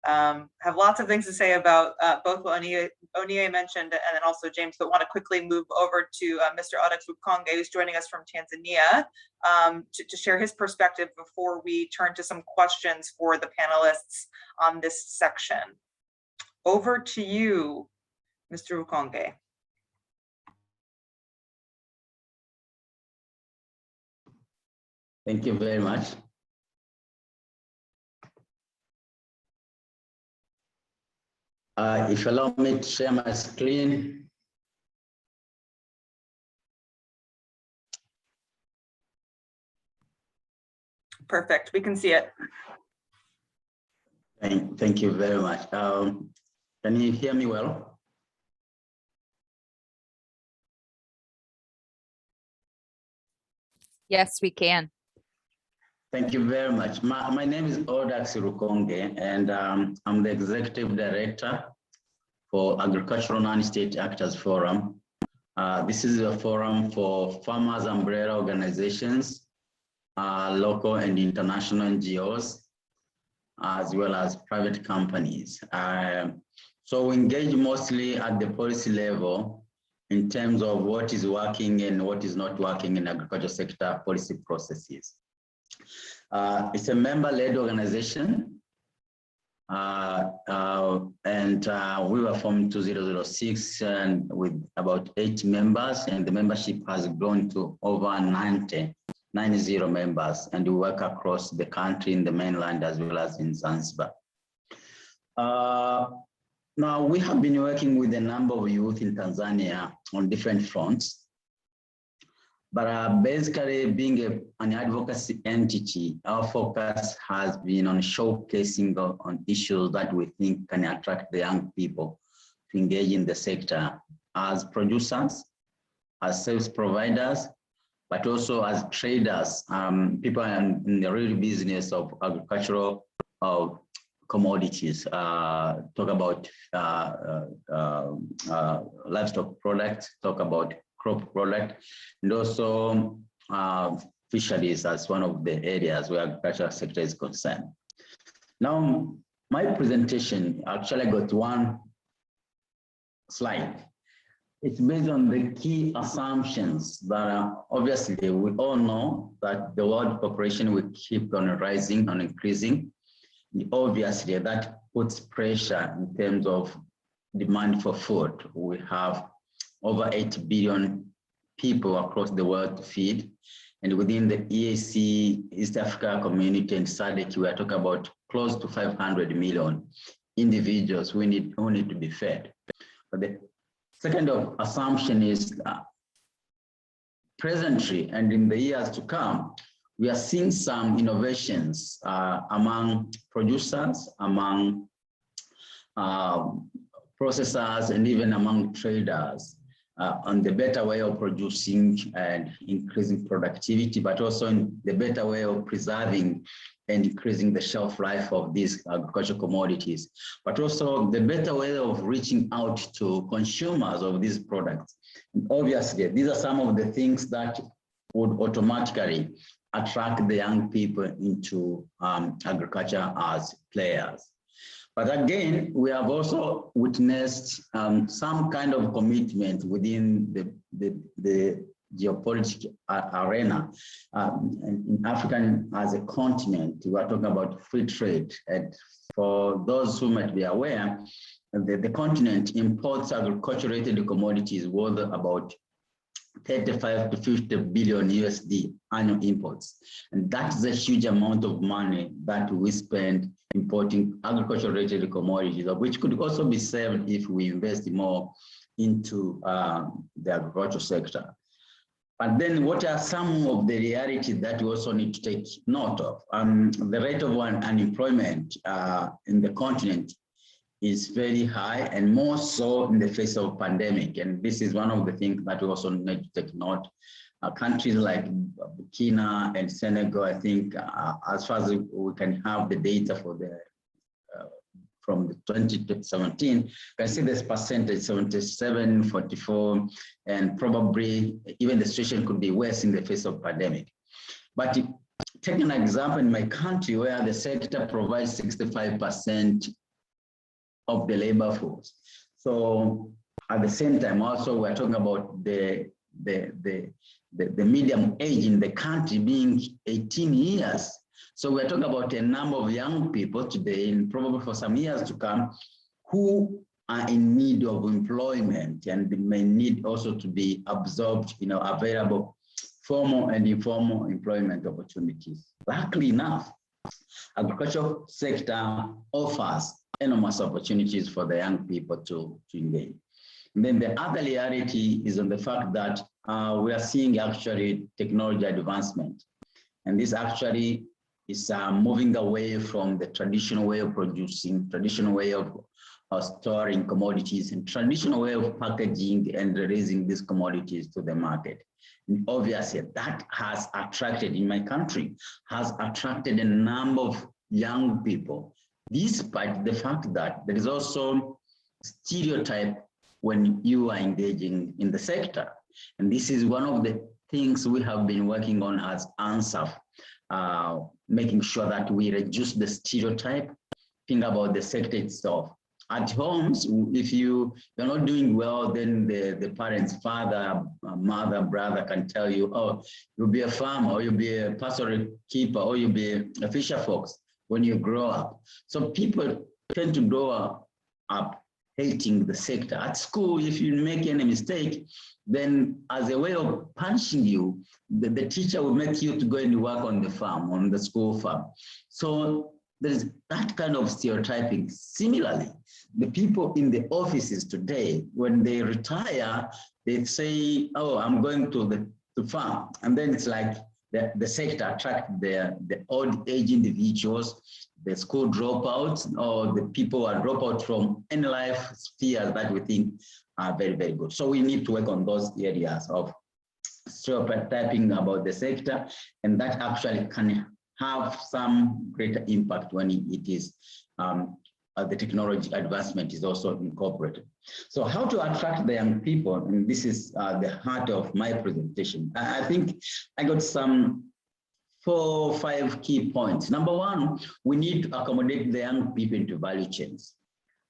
Have lots of things to say about both what Onye mentioned and then also James, but want to quickly move over to Mr. Odex Rukonge, who's joining us from Tanzania, to share his perspective before we turn to some questions for the panelists on this section. Over to you, Mr. Rukonge. Thank you very much. If you allow me to share my screen. Perfect, we can see it. Thank you very much. Can you hear me well? Yes, we can. Thank you very much. My name is Odax Rukonge, and I'm the Executive Director for Agricultural Non-State Actors Forum. This is a forum for farmers' umbrella organizations, local and international NGOs, as well as private companies. So we engage mostly at the policy level in terms of what is working and what is not working in agriculture sector policy processes. It's a member-led organization, and we were formed in 2006 and with about 8 members, and the membership has grown to over 90 members, and we work across the country in the mainland as well as in Zanzibar. Now, we have been working with a number of youth in Tanzania on different fronts. But basically, being an advocacy entity, our focus has been on showcasing on issues that we think can attract the young people to engage in the sector as producers, as service providers, but also as traders, people in the real business of agricultural commodities. Talk about livestock products, talk about crop product, and also fisheries as one of the areas where agricultural sector is concerned. Now, my presentation actually got one slide. It's based on the key assumptions that obviously we all know that the world population will keep on rising and increasing. And obviously, that puts pressure in terms of demand for food. We have over 8 billion people across the world to feed. And within the EAC, East Africa community and SADC, we are talking about close to 500 million individuals who need to be fed. But the second assumption is presently and in the years to come, we are seeing some innovations among producers, among processors, and even among traders on the better way of producing and increasing productivity, but also in the better way of preserving and increasing the shelf life of these agricultural commodities, but also the better way of reaching out to consumers of these products. And obviously, these are some of the things that would automatically attract the young people into agriculture as players. But again, we have also witnessed some kind of commitment within the geopolitical arena. In Africa as a continent, we are talking about free trade. And for those who might be aware, the continent imports agriculture-related commodities worth about 35 to 50 billion USD annual imports. And that's a huge amount of money that we spend importing agriculture-related commodities, which could also be saved if we invest more into the agricultural sector. But then what are some of the realities that we also need to take note of? The rate of unemployment in the continent is very high, and more so in the face of pandemic. And this is one of the things that we also need to take note. Countries like Burkina and Senegal, I think, as far as we can have the data for the from the 2017, you can see this percentage, 77, 44, and probably even the situation could be worse in the face of pandemic. But take an example in my country where the sector provides 65% of the labor force. So at the same time, also we're talking about the medium age in the country being 18 years. So we're talking about a number of young people today, and probably for some years to come, who are in need of employment and may need also to be absorbed, available formal and informal employment opportunities. Luckily enough, agricultural sector offers enormous opportunities for the young people to engage. And then the other reality is on the fact that we are seeing actually technology advancement. And this actually is moving away from the traditional way of producing, traditional way of storing commodities, and traditional way of packaging and releasing these commodities to the market. And obviously, that has attracted, in my country, has attracted a number of young people, despite the fact that there is also stereotype when you are engaging in the sector. And this is one of the things we have been working on as ANSAF, making sure that we reduce the stereotype, think about the sector itself. At homes, if you're not doing well, then the parents, father, mother, brother can tell you, oh, you'll be a farmer, or you'll be a pastoral keeper, or you'll be a fisher fox when you grow up. So people tend to grow up hating the sector. At school, if you make any mistake, then as a way of punishing you, the teacher will make you to go and work on the farm, on the school farm. So there is that kind of stereotyping. Similarly, the people in the offices today, when they retire, they say, oh, I'm going to the farm. And then it's like the sector attracts the old age individuals, the school dropouts, or the people who are dropouts from any life spheres that we think are very, very good. So we need to work on those areas of stereotyping about the sector, and that actually can have some greater impact when it is the technology advancement is also incorporated. So how to attract the young people, and this is the heart of my presentation. I think I got some 4 or 5 key points. Number one, we need to accommodate the young people into value chains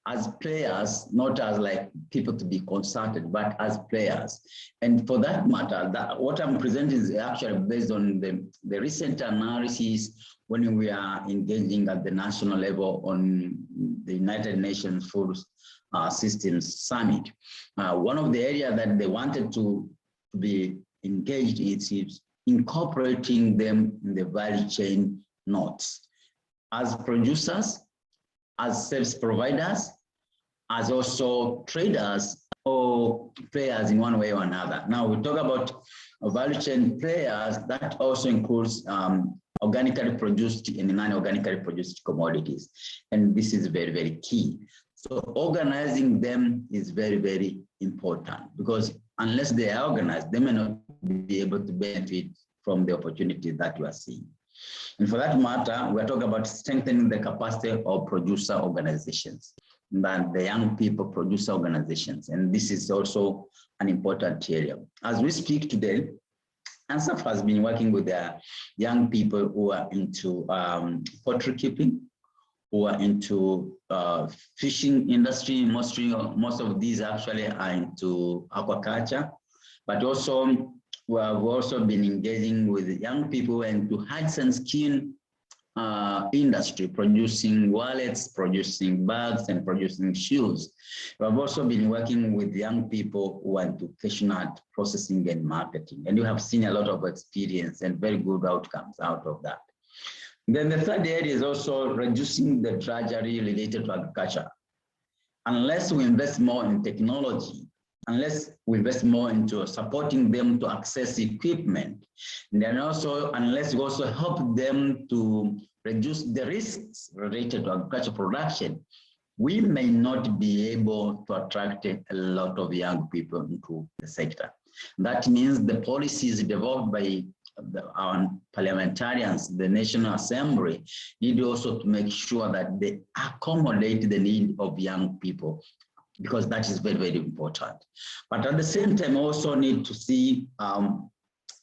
as players, not as like people to be consulted, but as players. And for that matter, what I'm presenting is actually based on the recent analysis when we are engaging at the national level on the United Nations Food Systems Summit. One of the areas that they wanted to be engaged in is incorporating them in the value chain nodes as producers, as service providers, as also traders or players in one way or another. Now we talk about value chain players, that also includes organically produced and non-organically produced commodities. And this is very, very key. So organizing them is very, very important, because unless they are organized, they may not be able to benefit from the opportunities that you are seeing. And for that matter, we're talking about strengthening the capacity of producer organizations, than the young people producer organizations. And this is also an important area. As we speak today, ANSAF has been working with the young people who are into poultry keeping, who are into fishing industry. Most of these actually are into aquaculture, but also we have also been engaging with young people into hats and skin industry, producing wallets, producing bags, and producing shoes. We have also been working with young people who are into cashew nut processing and marketing, and you have seen a lot of experience and very good outcomes out of that. Then the third area is also reducing the drudgery related to agriculture. Unless we invest more in technology, unless we invest more into supporting them to access equipment, and then also unless we also help them to reduce the risks related to agriculture production, we may not be able to attract a lot of young people into the sector. That means the policies developed by our parliamentarians, the National Assembly, need also to make sure that they accommodate the need of young people, because that is very, very important. But at the same time, also need to see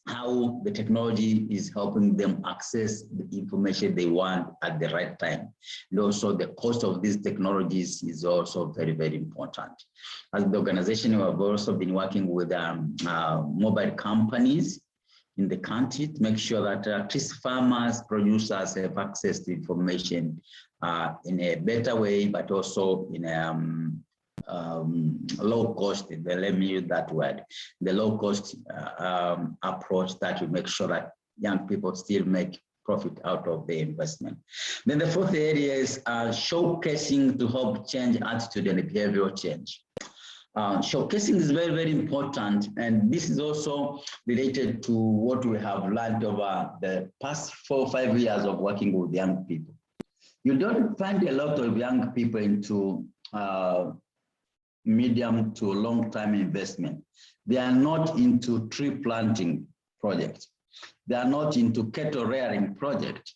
how the technology is helping them access the information they want at the right time. And also the cost of these technologies is also very, very important. As the organization, we have also been working with mobile companies in the country to make sure that at least farmers, producers have access to information in a better way, but also in a low cost, let me use that word, the low cost approach that will make sure that young people still make profit out of the investment. Then the fourth area is showcasing to help change attitude and behavioral change. Showcasing is very, very important. And this is also related to what we have learned over the past 4 or 5 years of working with young people. You don't find a lot of young people into medium to long-term investment. They are not into tree planting projects. They are not into cattle rearing projects.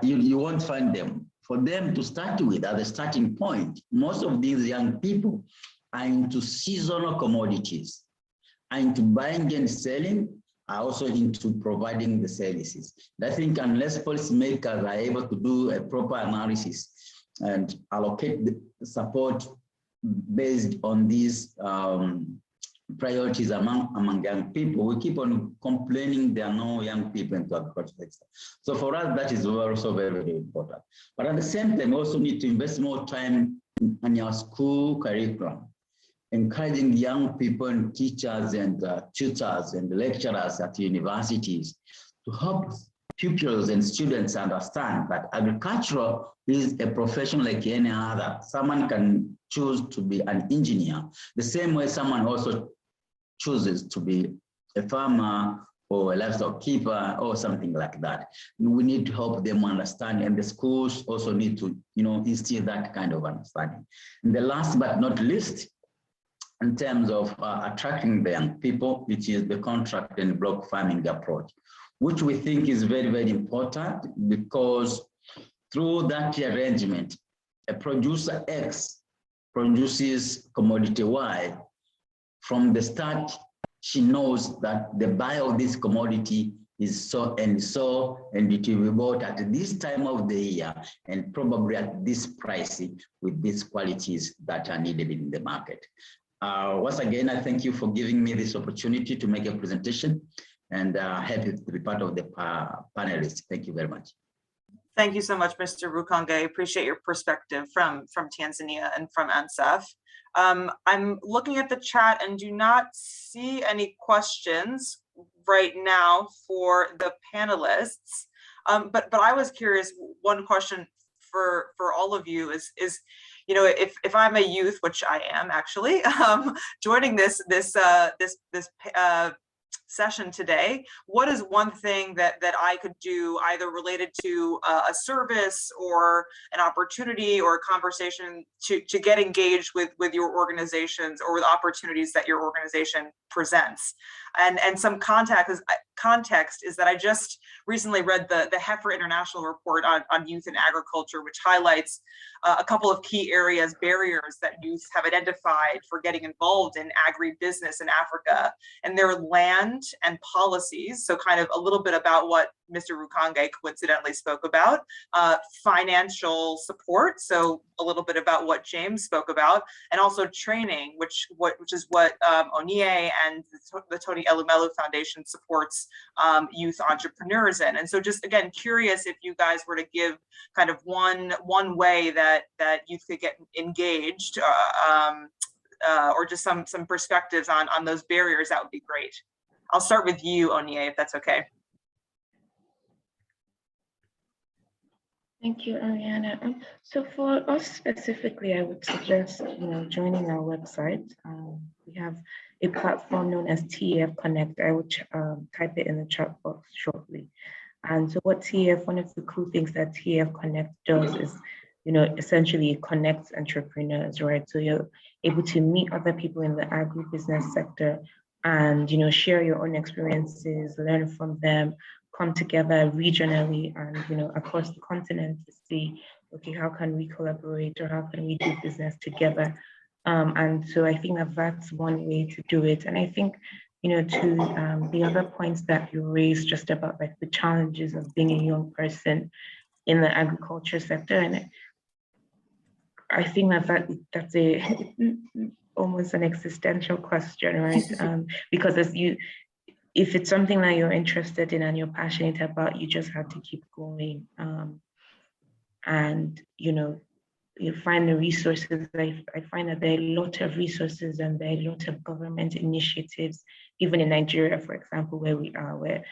You won't find them. For them to start with, at the starting point, most of these young people are into seasonal commodities, are into buying and selling, are also into providing the services. And I think unless policymakers are able to do a proper analysis and allocate the support based on these priorities among young people, we keep on complaining there are no young people into agriculture sector. So for us, that is also very, very important. But at the same time, we also need to invest more time in our school curriculum, encouraging young people and teachers and tutors and lecturers at universities to help pupils and students understand that agriculture is a profession like any other. Someone can choose to be an engineer, the same way someone also chooses to be a farmer or a livestock keeper or something like that. We need to help them understand, and the schools also need to, instill that kind of understanding. And the last but not least, in terms of attracting the young people, which is the contract and block farming approach, which we think is very, very important, because through that arrangement, a producer X produces commodity Y. From the start, she knows that the buyer of this commodity is so, and it will be bought at this time of the year and probably at this price with these qualities that are needed in the market. Once again, I thank you for giving me this opportunity to make a presentation, and happy to be part of the panelists. Thank you very much. Thank you so much, Mr. Rukange. I appreciate your perspective from Tanzania and from UNCEF. I'm looking at the chat and do not see any questions right now for the panelists. But I was curious, one question for all of you is if I'm a youth, which I am actually, joining this session today, what is one thing that I could do, either related to a service or an opportunity or a conversation to get engaged with your organizations or with opportunities that your organization presents? And some context is that I just recently read the Heifer International report on youth in agriculture, which highlights a couple of key areas, barriers that youth have identified for getting involved in agribusiness in Africa, and their land and policies. So kind of a little bit about what Mr. Rukange coincidentally spoke about, financial support, so a little bit about what James spoke about, and also training, which is what Onye and the Tony Elumelu Foundation supports youth entrepreneurs in. And so just again, curious if you guys were to give kind of one way that youth could get engaged, or just some perspectives on those barriers, that would be great. I'll start with you, Onye, if that's okay. Thank you, Ariana. So for us specifically, I would suggest joining our website. We have a platform known as TEF Connect. I would type it in the chat box shortly. And so what TEF, one of the cool things that TEF Connect does is, essentially it connects entrepreneurs, right? So you're able to meet other people in the agribusiness sector and share your own experiences, learn from them, come together regionally and across the continent to see, okay, how can we collaborate or how can we do business together? And so I think that's one way to do it. And I think to the other points that you raised just about like the challenges of being a young person in the agriculture sector, and I think that's almost an existential question, right? Because if it's something that you're interested in and you're passionate about, you just have to keep going. And you find the resources. I find that there are a lot of resources and there are a lot of government initiatives, even in Nigeria, for example, where we are, where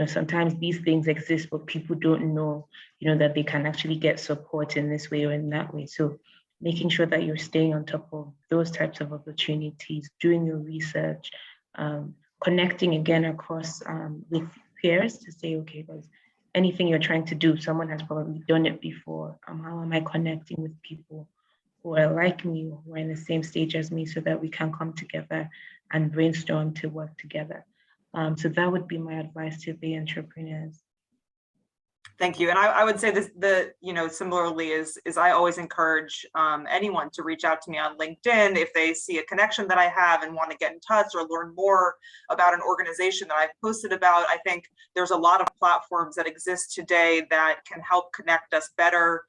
sometimes these things exist, but people don't know that they can actually get support in this way or in that way. So making sure that you're staying on top of those types of opportunities, doing your research, connecting again across with peers to say, okay, there's anything you're trying to do, someone has probably done it before. How am I connecting with people who are like me, who are in the same stage as me, so that we can come together and brainstorm to work together. So that would be my advice to the entrepreneurs. Thank you. And I would say this, similarly is I always encourage anyone to reach out to me on LinkedIn if they see a connection that I have and want to get in touch or learn more about an organization that I've posted about. I think there's a lot of platforms that exist today that can help connect us better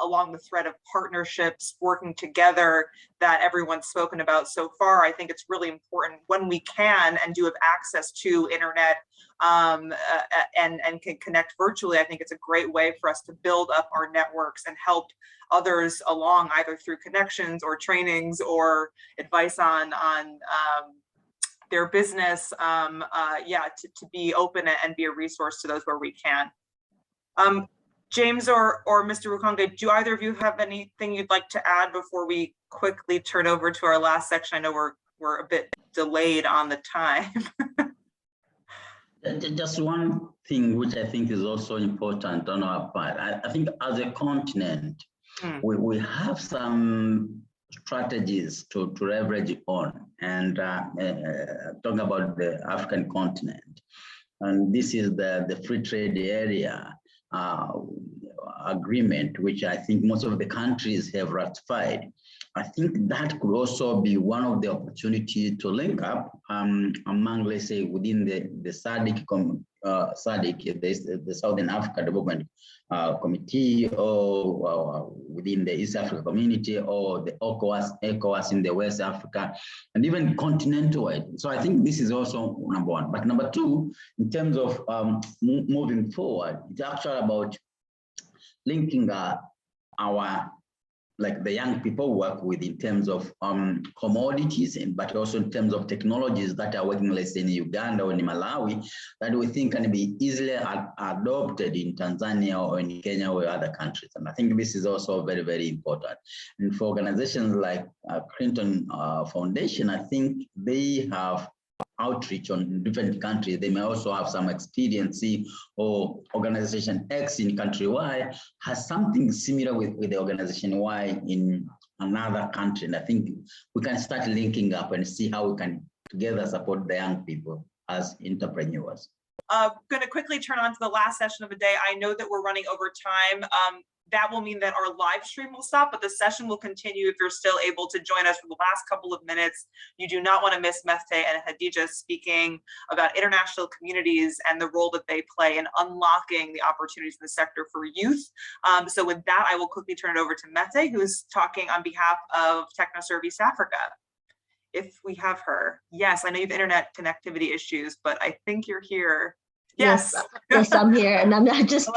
along the thread of partnerships, working together that everyone's spoken about so far. I think it's really important when we can and do have access to internet and can connect virtually. I think it's a great way for us to build up our networks and help others along, either through connections or trainings or advice on their business. To be open and be a resource to those where we can. James or Mr. Rukonge, do either of you have anything you'd like to add before we quickly turn over to our last section? I know we're a bit delayed on the time. Just one thing which I think is also important on our part. I think as a continent, we have some strategies to leverage on, and talking about the African continent. And this is the free trade area agreement, which I think most of the countries have ratified. I think that could also be one of the opportunities to link up among, let's say, within the SADC, the Southern Africa Development Committee, or within the East Africa Community, or the ECOWAS in the West Africa, and even continental-wide. So I think this is also number one. But number two, in terms of moving forward, it's actually about linking the young people work with in terms of commodities, but also in terms of technologies that are working, let's say in Uganda or in Malawi, that we think can be easily adopted in Tanzania or in Kenya or other countries. And I think this is also very, very important. And for organizations like Clinton Foundation, I think they have outreach on different countries. They may also have some experience, or organization X in country Y has something similar with the organization Y in another country. And I think we can start linking up and see how we can together support the young people as entrepreneurs. I'm going to quickly turn on to the last session of the day. I know that we're running over time. That will mean that our live stream will stop, but the session will continue if you're still able to join us for the last couple of minutes. You do not want to miss Mefte and Hadija speaking about international communities and the role that they play in unlocking the opportunities in the sector for youth. So with that, I will quickly turn it over to Mefte, who is talking on behalf of TechnoServe East Africa. If we have her. Yes, I know you have internet connectivity issues, but I think you're here. Yes. Yes, I'm here, and I'm just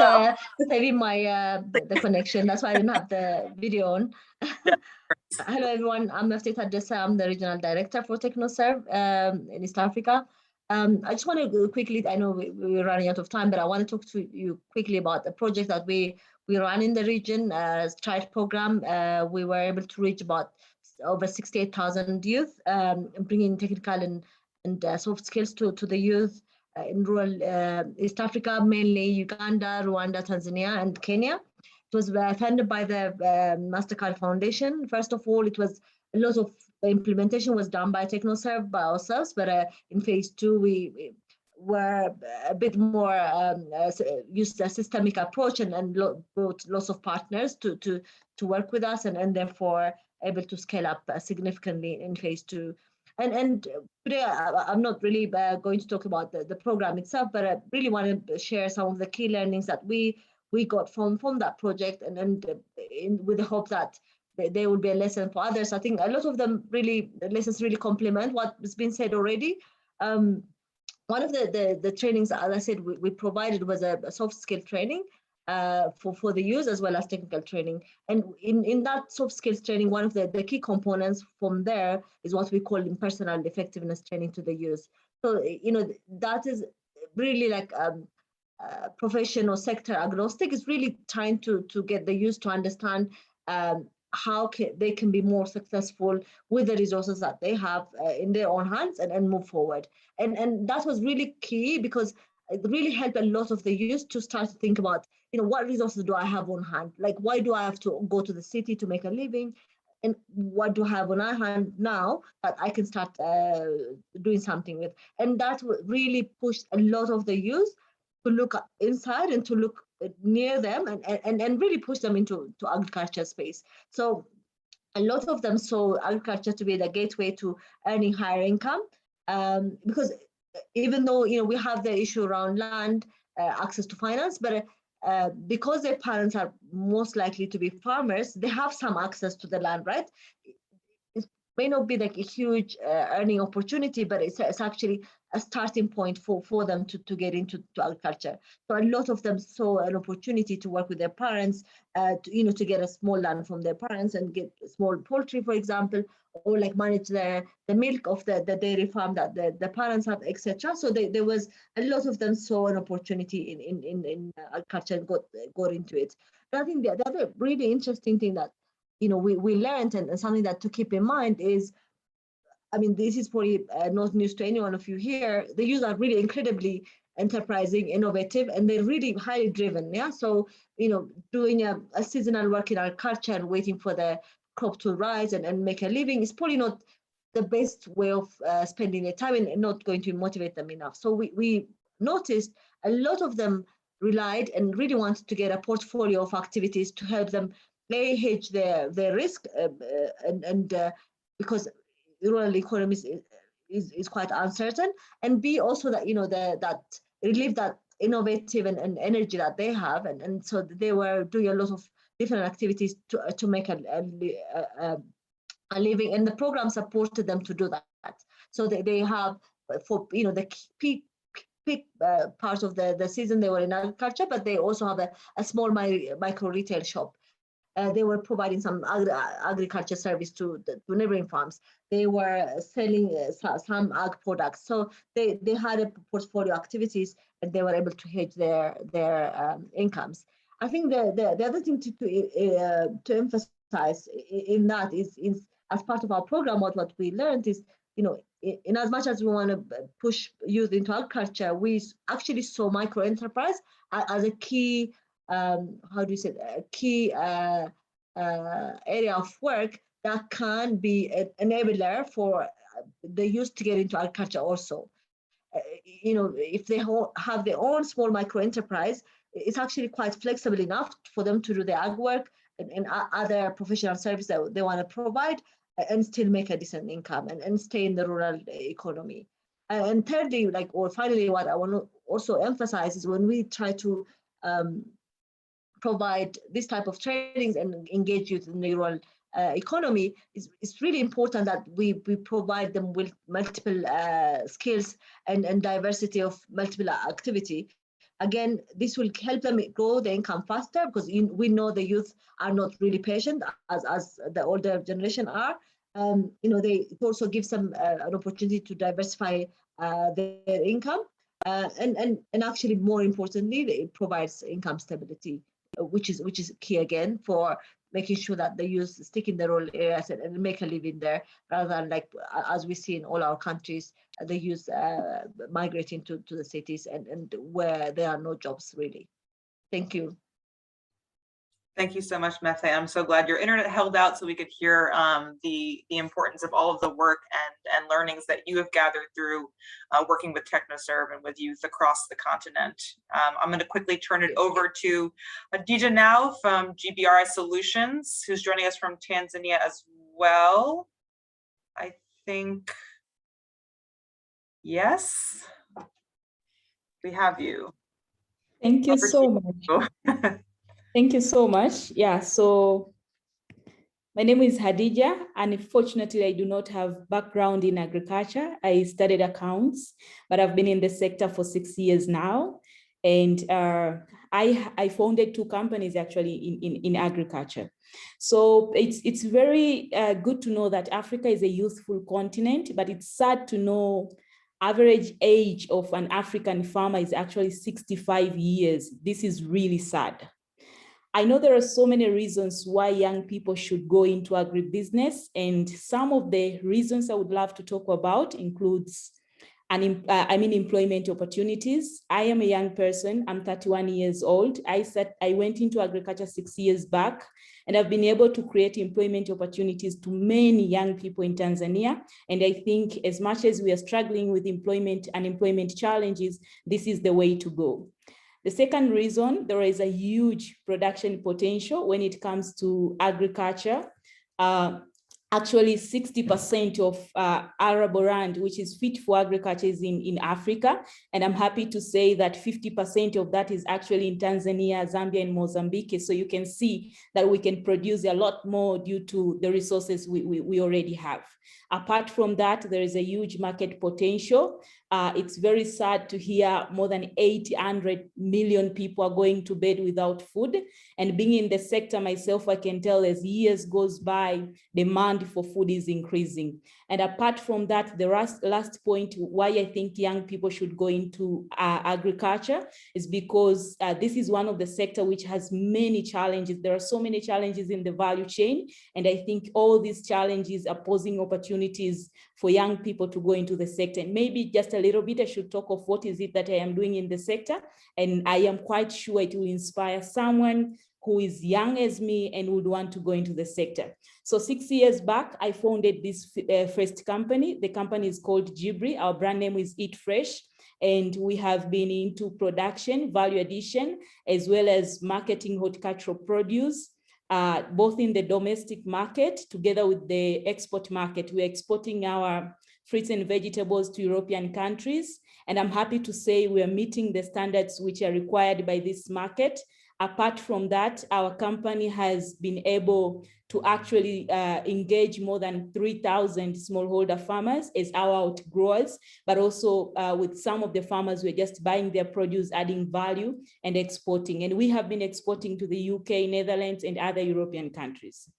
saving my the connection. That's why I didn't have the video on. Hello, everyone. I'm Mefte Hadija. I'm the regional director for TechnoServe in East Africa. I just want to quickly, I know we're running out of time, but I want to talk to you quickly about the project that we run in the region, Child Program. We were able to reach about over 68,000 youth, bringing technical and soft skills to the youth in rural East Africa, mainly Uganda, Rwanda, Tanzania, and Kenya. It was funded by the Mastercard Foundation. First of all, it was a lot of the implementation was done by TechnoServe, by ourselves, but in phase two, we were a bit more used a systemic approach and brought lots of partners to work with us, and therefore able to scale up significantly in phase two. And today, I'm not really going to talk about the program itself, but I really want to share some of the key learnings that we got from that project, and with the hope that they will be a lesson for others. I think a lot of them the lessons really complement what has been said already. One of the trainings, as I said, we provided was a soft skill training for the youth, as well as technical training. And in that soft skills training, one of the key components from there is what we call impersonal effectiveness training to the youth. So, that is really like profession or sector agnostic. It's really trying to get the youth to understand how they can be more successful with the resources that they have in their own hands and move forward. And that was really key, because it really helped a lot of the youth to start to think about, what resources do I have on hand? Like, why do I have to go to the city to make a living? And what do I have on hand now that I can start doing something with? And that really pushed a lot of the youth to look inside and to look near them and really push them into agriculture space. So a lot of them saw agriculture to be the gateway to earning higher income, because even though we have the issue around land, access to finance, but because their parents are most likely to be farmers, they have some access to the land, right? It may not be like a huge earning opportunity, but it's actually a starting point for them to get into agriculture. So a lot of them saw an opportunity to work with their parents, to get a small land from their parents and get small poultry, for example, or like manage the milk of the dairy farm that the parents have, etc. So there was a lot of them saw an opportunity in agriculture and got into it. But I think the other really interesting thing that we learned, and something that to keep in mind is, I mean, this is probably not news to any one of you here. The youth are really incredibly enterprising, innovative, and they're really highly driven. Yeah. So, doing a seasonal work in our culture and waiting for the crop to rise and make a living is probably not the best way of spending their time, and not going to motivate them enough. So we noticed a lot of them relied and really wanted to get a portfolio of activities to help them hedge their risk, because rural economies is quite uncertain, and B, also that that relieve that innovative and energy that they have, and so they were doing a lot of different activities to make a living, and the program supported them to do that. So they have, for the peak part of the season, they were in agriculture, but they also have a small micro retail shop. They were providing some agriculture service to neighboring farms. They were selling some ag products. So they had a portfolio activities, and they were able to hedge their incomes. I think the other thing to emphasize in that is as part of our program, what we learned is, in as much as we want to push youth into agriculture, we actually saw micro enterprise as a key, a key area of work that can be an enabler for the youth to get into agriculture also. If they have their own small micro enterprise, it's actually quite flexible enough for them to do the ag work and other professional service that they want to provide, and still make a decent income and stay in the rural economy. And thirdly, or finally, what I want to also emphasize is when we try to provide this type of trainings and engage youth in the rural economy, it's really important that we provide them with multiple skills and diversity of multiple activity. Again, this will help them grow the income faster, because we know the youth are not really patient as the older generation are. It also gives them an opportunity to diversify their income, and actually, more importantly, it provides income stability, which is key again for making sure that the youth stick in the rural areas and make a living there, rather than as we see in all our countries, the youth migrating to the cities and where there are no jobs really. Thank you. Thank you so much, Methe. I'm so glad your internet held out so we could hear the importance of all of the work and learnings that you have gathered through working with TechnoServe and with youth across the continent. I'm going to quickly turn it over to Adija now from GBRI Solutions, who's joining us from Tanzania as well. I think, yes, we have you. Thank you so much. Thank you so much. Yeah, so my name is Hadija, and unfortunately, I do not have background in agriculture. I studied accounts, but I've been in the sector for 6 years now. And I founded 2 companies actually in agriculture. So it's very good to know that Africa is a youthful continent, but it's sad to know average age of an African farmer is actually 65 years. This is really sad. I know there are so many reasons why young people should go into agribusiness, and some of the reasons I would love to talk about includes employment opportunities. I am a young person. I'm 31 years old. I went into agriculture 6 years back, and I've been able to create employment opportunities to many young people in Tanzania. And I think as much as we are struggling with unemployment challenges, this is the way to go. The second reason, there is a huge production potential when it comes to agriculture. Actually, 60% of arable land, which is fit for agriculture, is in Africa. And I'm happy to say that 50% of that is actually in Tanzania, Zambia, and Mozambique. So you can see that we can produce a lot more due to the resources we already have. Apart from that, there is a huge market potential. It's very sad to hear more than 800 million people are going to bed without food. And being in the sector myself, I can tell as years goes by, demand for food is increasing. And apart from that, the last point why I think young people should go into agriculture is because this is one of the sector which has many challenges. There are so many challenges in the value chain. And I think all these challenges are posing opportunities for young people to go into the sector. And maybe just a little bit, I should talk of what is it that I am doing in the sector. And I am quite sure it will inspire someone who is young as me and would want to go into the sector. So 6 years back, I founded this first company. The company is called Jibri. Our brand name is Eat Fresh. And we have been into production, value addition, as well as marketing horticultural produce, both in the domestic market together with the export market. We're exporting our fruits and vegetables to European countries. And I'm happy to say we are meeting the standards which are required by this market. Apart from that, our company has been able to actually engage more than 3,000 smallholder farmers as our outgrowers, but also with some of the farmers, we're just buying their produce, adding value and exporting. And we have been exporting to the UK, Netherlands, and other European countries.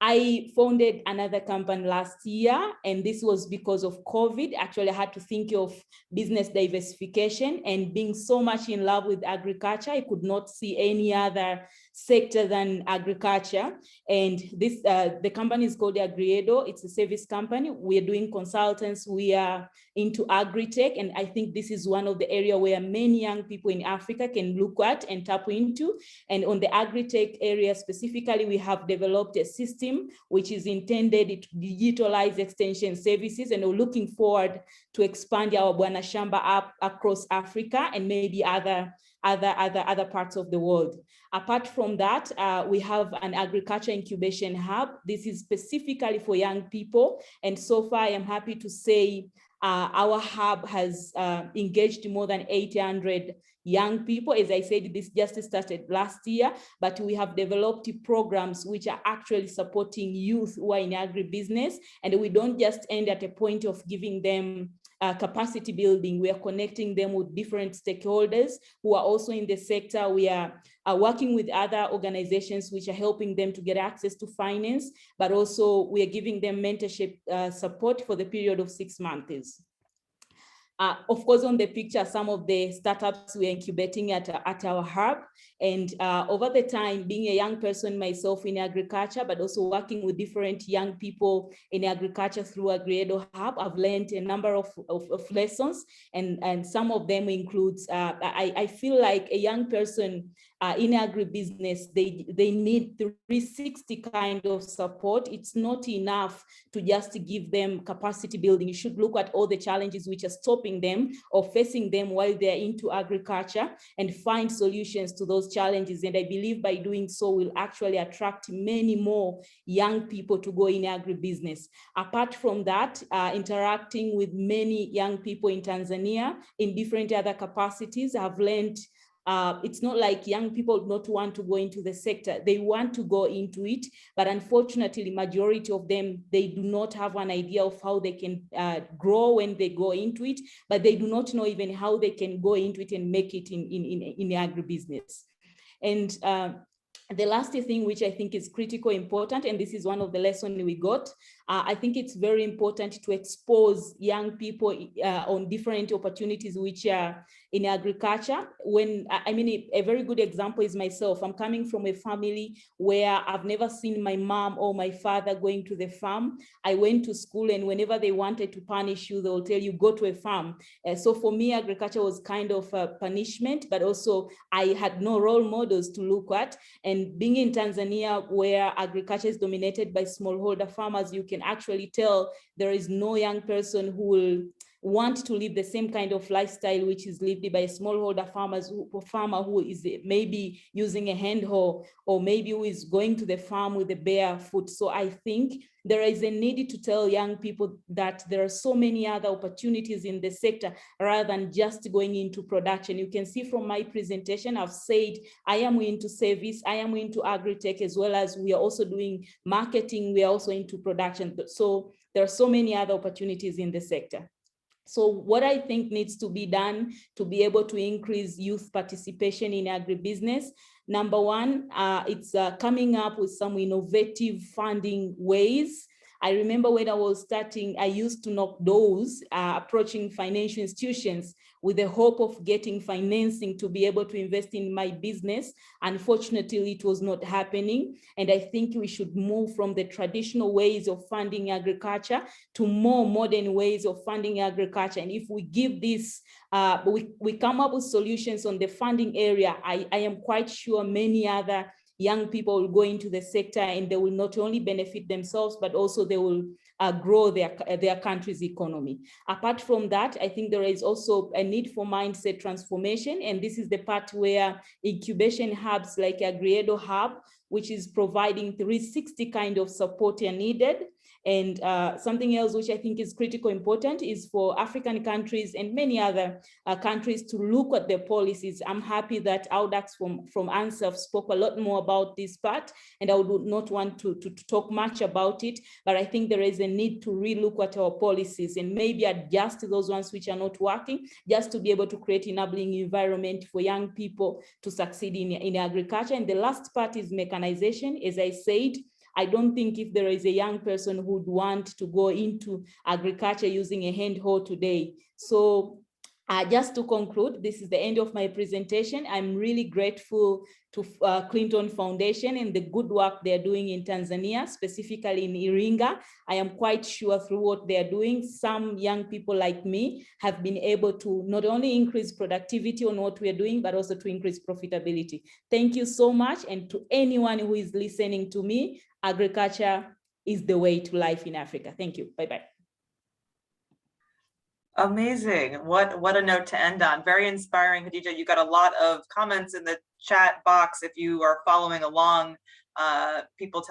I founded another company last year, and this was because of COVID. Actually, I had to think of business diversification, and being so much in love with agriculture, I could not see any other sector than agriculture. And this, the company is called Agribusiness. It's a service company. We are doing consultants. We are into agri-tech, and I think this is one of the areas where many young people in Africa can look at and tap into. And on the agri-tech area specifically, we have developed a system which is intended to digitalize extension services, and we're looking forward to expand our Bwana Shamba app across Africa and maybe other parts of the world. Apart from that, we have an agriculture incubation hub. This is specifically for young people, and so far I am happy to say our hub has engaged more than 800 young people. As I said, this just started last year, but we have developed programs which are actually supporting youth who are in agribusiness. And we don't just end at a point of giving them capacity building. We are connecting them with different stakeholders who are also in the sector. We are working with other organizations which are helping them to get access to finance, but also we are giving them mentorship support for the period of 6 months. Of course, on the picture, some of the startups we're incubating at our hub. And over the time, being a young person myself in agriculture, but also working with different young people in agriculture through Agribusiness Hub, I've learned a number of lessons. And some of them includes, I feel like a young person in agribusiness, they need 360 kind of support. It's not enough to just give them capacity building. You should look at all the challenges which are stopping them or facing them while they're into agriculture and find solutions to those challenges. And I believe by doing so, we'll actually attract many more young people to go in agribusiness. Apart from that, interacting with many young people in Tanzania in different other capacities, I've learned it's not like young people not want to go into the sector. They want to go into it, but unfortunately, majority of them, they do not have an idea of how they can grow when they go into it, but they do not know even how they can go into it and make it in agribusiness. And The last thing, which I think is critical important, and this is one of the lessons we got, I think it's very important to expose young people on different opportunities which are in agriculture. When I mean, a very good example is myself. I'm coming from a family where I've never seen my mom or my father going to the farm. I went to school, and whenever they wanted to punish you, they will tell you, go to a farm. So for me, agriculture was kind of a punishment, but also I had no role models to look at. And being in Tanzania, where agriculture is dominated by smallholder farmers, you can actually tell there is no young person who will want to live the same kind of lifestyle which is lived by a smallholder farmer who is maybe using a hand hoe, or maybe who is going to the farm with a bare foot. So I think there is a need to tell young people that there are so many other opportunities in the sector rather than just going into production. You can see from my presentation, I've said I am into service, I am into agri-tech, as well as we are also doing marketing, we are also into production. So there are so many other opportunities in the sector. So what I think needs to be done to be able to increase youth participation in agribusiness, number one, it's coming up with some innovative funding ways. I remember when I was starting, I used to knock doors, approaching financial institutions with the hope of getting financing to be able to invest in my business. Unfortunately, it was not happening. And I think we should move from the traditional ways of funding agriculture to more modern ways of funding agriculture. And if we give this, we come up with solutions on the funding area, I am quite sure many other young people will go into the sector, and they will not only benefit themselves, but also they will grow their country's economy. Apart from that, I think there is also a need for mindset transformation. And this is the part where incubation hubs like Agribusiness Hub, which is providing 360 kind of support are needed. And something else which I think is critical important is for African countries and many other countries to look at their policies. I'm happy that Audax from ANSEF spoke a lot more about this part, and I would not want to talk much about it, but I think there is a need to relook at our policies and maybe adjust those ones which are not working, just to be able to create enabling environment for young people to succeed in agriculture. And the last part is mechanization. As I said, I don't think if there is a young person who would want to go into agriculture using a hand hoe today. So just to conclude, this is the end of my presentation. I'm really grateful to Clinton Foundation and the good work they're doing in Tanzania, specifically in Iringa. I am quite sure through what they're doing, some young people like me have been able to not only increase productivity on what we're doing, but also to increase profitability. Thank you so much. And to anyone who is listening to me, agriculture is the way to life in Africa. Thank you. Bye-bye. Amazing. What a note to end on. Very inspiring, Khadija. You got a lot of comments in the chat box if you are following along, people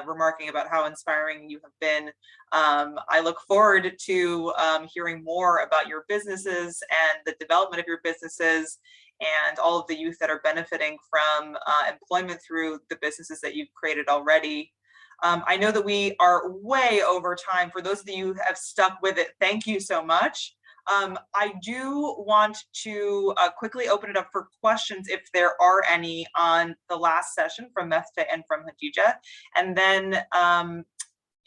remarking about how inspiring you have been. I look forward to hearing more about your businesses and the development of your businesses and all of the youth that are benefiting from employment through the businesses that you've created already. I know that we are way over time. For those of you who have stuck with it, thank you so much. I do want to quickly open it up for questions if there are any on the last session from Mefta and from Khadija. And then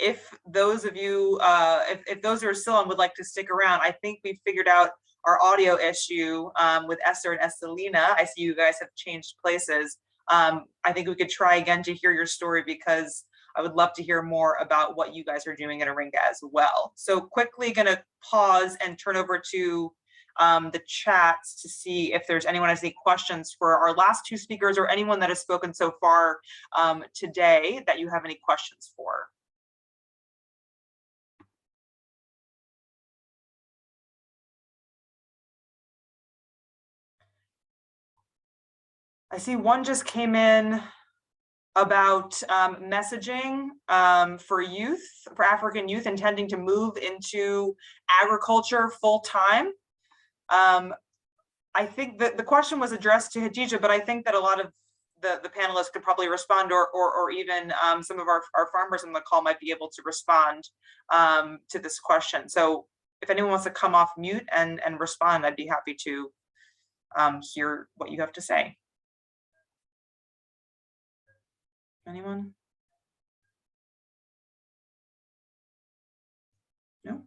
if those of you, if those who are still on would like to stick around, I think we've figured out our audio issue with Esther and Estelina. I see you guys have changed places. I think we could try again to hear your story, because I would love to hear more about what you guys are doing at Iringa as well. So quickly gonna pause and turn over to the chats to see if there's anyone has any questions for our last two speakers, or anyone that has spoken so far today that you have any questions for. I see one just came in about messaging for youth, for African youth intending to move into agriculture full time. I think that the question was addressed to Khadija, but I think that a lot of the panelists could probably respond, or even some of our farmers on the call might be able to respond to this question. So if anyone wants to come off mute and respond, I'd be happy to hear what you have to say. Anyone? No?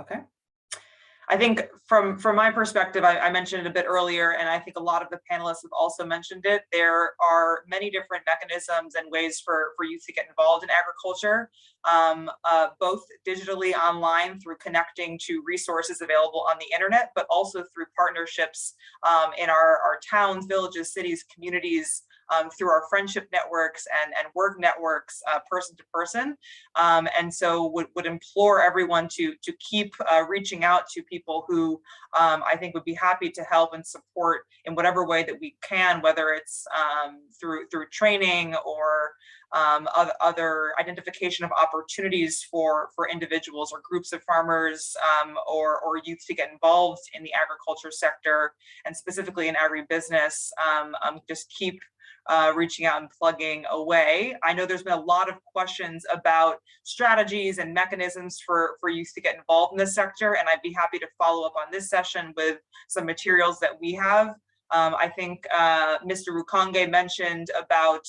Okay. I think from my perspective, I mentioned it a bit earlier, and I think a lot of the panelists have also mentioned it. There are many different mechanisms and ways for youth to get involved in agriculture, both digitally online through connecting to resources available on the internet, but also through partnerships in our towns, villages, cities, communities, through our friendship networks and work networks, person to person. And so would implore everyone to keep reaching out to people who I think would be happy to help and support in whatever way that we can, whether it's through training or other identification of opportunities for individuals or groups of farmers or youth to get involved in the agriculture sector, and specifically in agribusiness. Just keep reaching out and plugging away. I know there's been a lot of questions about strategies and mechanisms for youth to get involved in this sector, and I'd be happy to follow up on this session with some materials that we have. I think Mr. Rukange mentioned about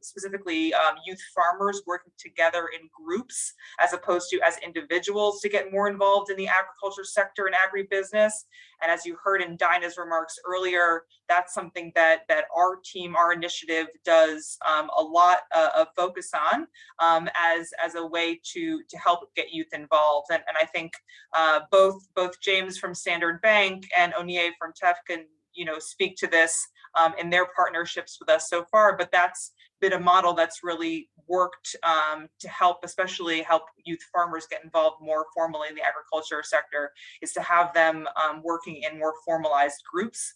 specifically youth farmers working together in groups as opposed to as individuals to get more involved in the agriculture sector and agribusiness. And as you heard in Dinah's remarks earlier, that's something that our team, our initiative does a lot of focus on as a way to help get youth involved. And I think both James from Standard Bank and Onye from TEF can speak to this in their partnerships with us so far, but that's been a model that's really worked to especially help youth farmers get involved more formally in the agriculture sector, is to have them working in more formalized groups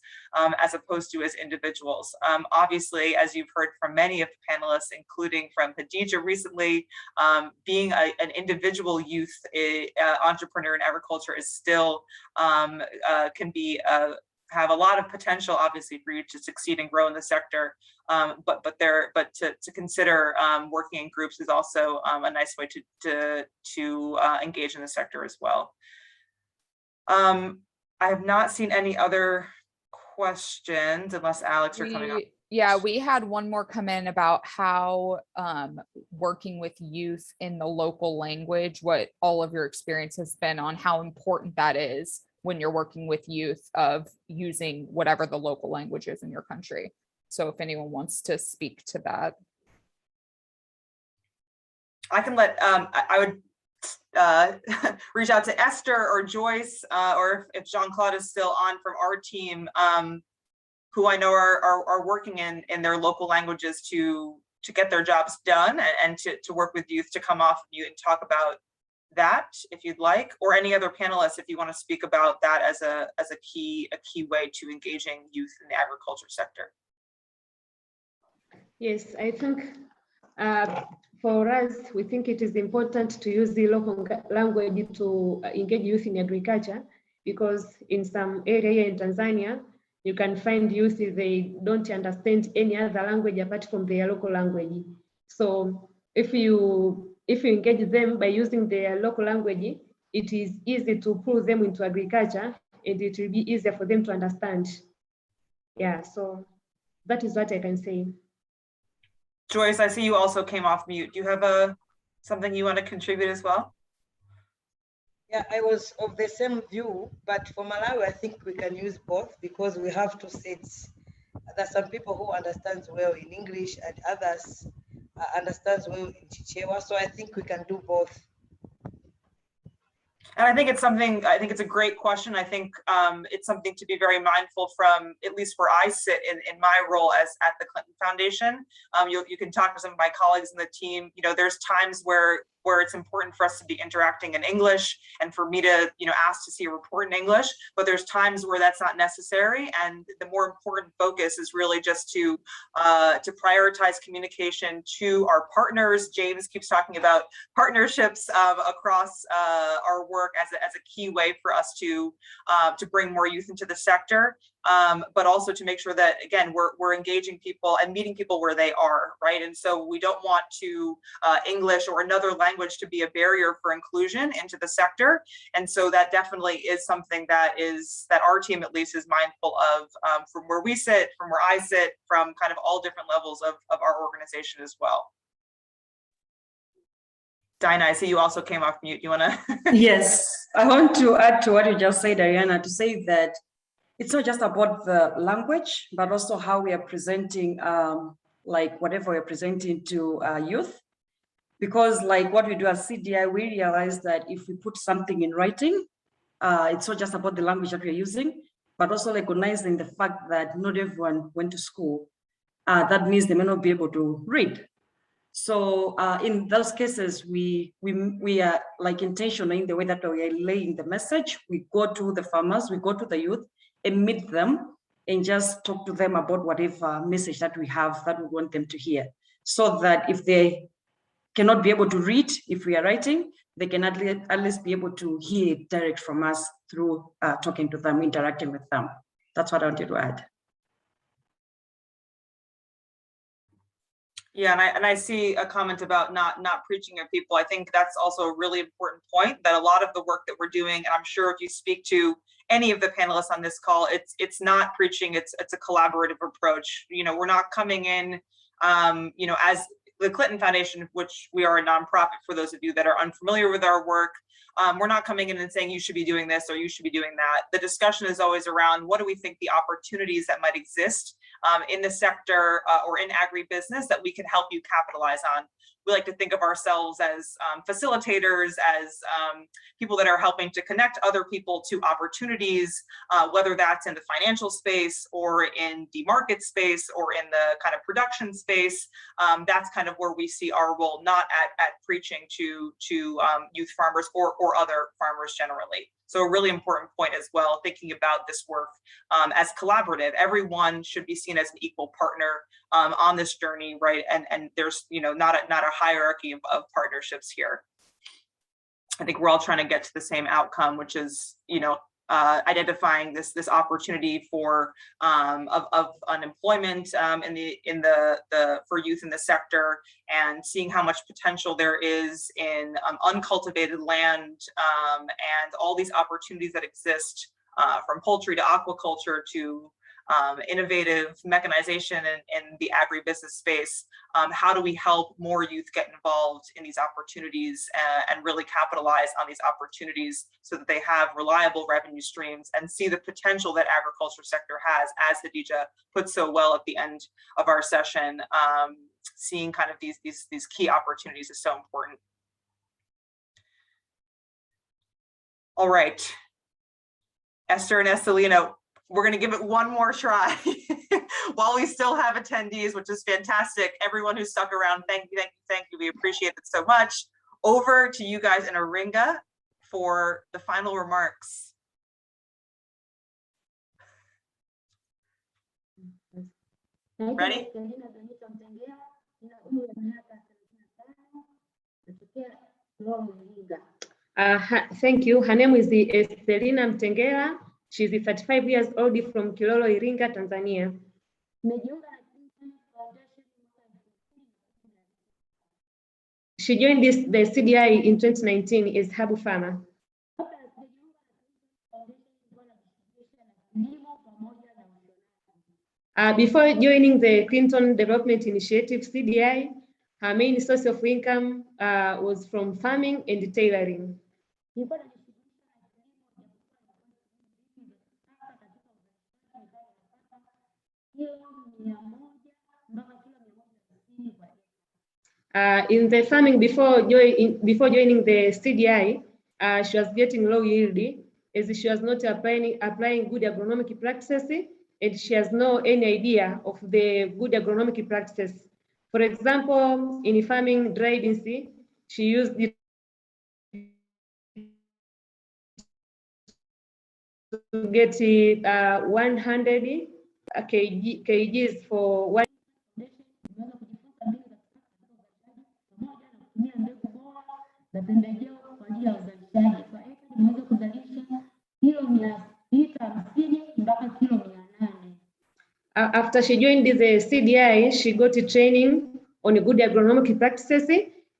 as opposed to as individuals. Obviously, as you've heard from many of the panelists, including from Hadija recently, being an individual youth entrepreneur in agriculture is still can be have a lot of potential, obviously, for you to succeed and grow in the sector. But to consider working in groups is also a nice way to engage in the sector as well. I have not seen any other questions, unless Alex are coming up. Yeah, we had one more come in about how working with youth in the local language, what all of your experience has been on how important that is when you're working with youth, of using whatever the local language is in your country. So if anyone wants to speak to that. I can let, I would reach out to Esther or Joyce, or if Jean-Claude is still on from our team, who I know are working in their local languages to get their jobs done and to work with youth, to come off mute and talk about that if you'd like, or any other panelists if you want to speak about that as a key way to engaging youth in the agriculture sector. Yes, I think for us, we think it is important to use the local language to engage youth in agriculture, because in some area in Tanzania, you can find youth, they don't understand any other language apart from their local language. So if you engage them by using their local language, it is easy to pull them into agriculture, and it will be easier for them to understand. Yeah, so that is what I can say. Joyce, I see you also came off mute. Do you have something you want to contribute as well? Yeah, I was of the same view, but for Malawi, I think we can use both, because we have two sets. There are some people who understand well in English and others understands well in Chichewa, so I think we can do both. And I think it's a great question. I think it's something to be very mindful from, at least where I sit in my role as at the Clinton Foundation. You can talk to some of my colleagues in the team. There's times where it's important for us to be interacting in English and for me to, ask to see a report in English, but there's times where that's not necessary. And the more important focus is really just to prioritize communication to our partners. James keeps talking about partnerships across our work as a key way for us to bring more youth into the sector. but also to make sure that, again, we're engaging people and meeting people where they are, right? And so we don't want to English or another language to be a barrier for inclusion into the sector. And so that definitely is something that our team at least is mindful of, from where we sit, from where I sit, from kind of all different levels of our organization as well. Dinah, I see you also came off mute. You want to? Yes, I want to add to what you just said, Ariana, to say that it's not just about the language, but also how we are presenting, like whatever we're presenting to youth. Because like what we do as CDI, we realize that if we put something in writing, it's not just about the language that we're using, but also recognizing the fact that not everyone went to school. That means they may not be able to read. So in those cases, we are like intentional in the way that we are laying the message. We go to the farmers, we go to the youth and meet them and just talk to them about whatever message that we have that we want them to hear. So that if they cannot be able to read, if we are writing, they can at least be able to hear it direct from us through talking to them, interacting with them. That's what I wanted to add. Yeah, and I see a comment about not preaching at people. I think that's also a really important point, that a lot of the work that we're doing, and I'm sure if you speak to any of the panelists on this call, it's not preaching, it's a collaborative approach. You know, we're not coming in, you know, as the Clinton Foundation, which we are a nonprofit for those of you that are unfamiliar with our work. We're not coming in and saying you should be doing this or you should be doing that. The discussion is always around what do we think the opportunities that might exist in the sector or in agribusiness that we can help you capitalize on. We like to think of ourselves as facilitators, as people that are helping to connect other people to opportunities, whether that's in the financial space or in the market space or in the kind of production space. That's kind of where we see our role, not at preaching to youth farmers or other farmers generally. So a really important point as well, thinking about this work as collaborative. Everyone should be seen as an equal partner on this journey, right? And there's, you know, not a hierarchy of partnerships here. I think we're all trying to get to the same outcome, which is, you know, identifying this opportunity for of unemployment for youth in the sector, and seeing how much potential there is in uncultivated land and all these opportunities that exist from poultry to aquaculture to innovative mechanization in the agribusiness space. How do we help more youth get involved in these opportunities and really capitalize on these opportunities so that they have reliable revenue streams and see the potential that agriculture sector has, as Hadija put so well at the end of our session. Seeing kind of these key opportunities is so important. All right, Esther and Estelino, we're going to give it one more try while we still have attendees, which is fantastic. Everyone who stuck around, thank you. We appreciate it so much. Over to you guys in Iringa for the final remarks. Ready? Thank you. Her name is Estelina Mtengera. She's 35 years old from Kilolo, Iringa, Tanzania. She joined the CDI in 2019 as Habu Farmer. Before joining the Clinton Development Initiative CDI, her main source of income was from farming and tailoring. In the farming before joining the CDI, she was getting low yield as she was not applying good agronomic practices, and she has no any idea of the good agronomic practices. For example, in farming dry beans, she used it to get 100 kgs for one. Na pembejeo kwa ajili ya uzalishaji. Kwa eka tunaweza kuzalisha kilo 650 mpaka kilo 800. after she joined the CDI, she got a training on good agronomic practices,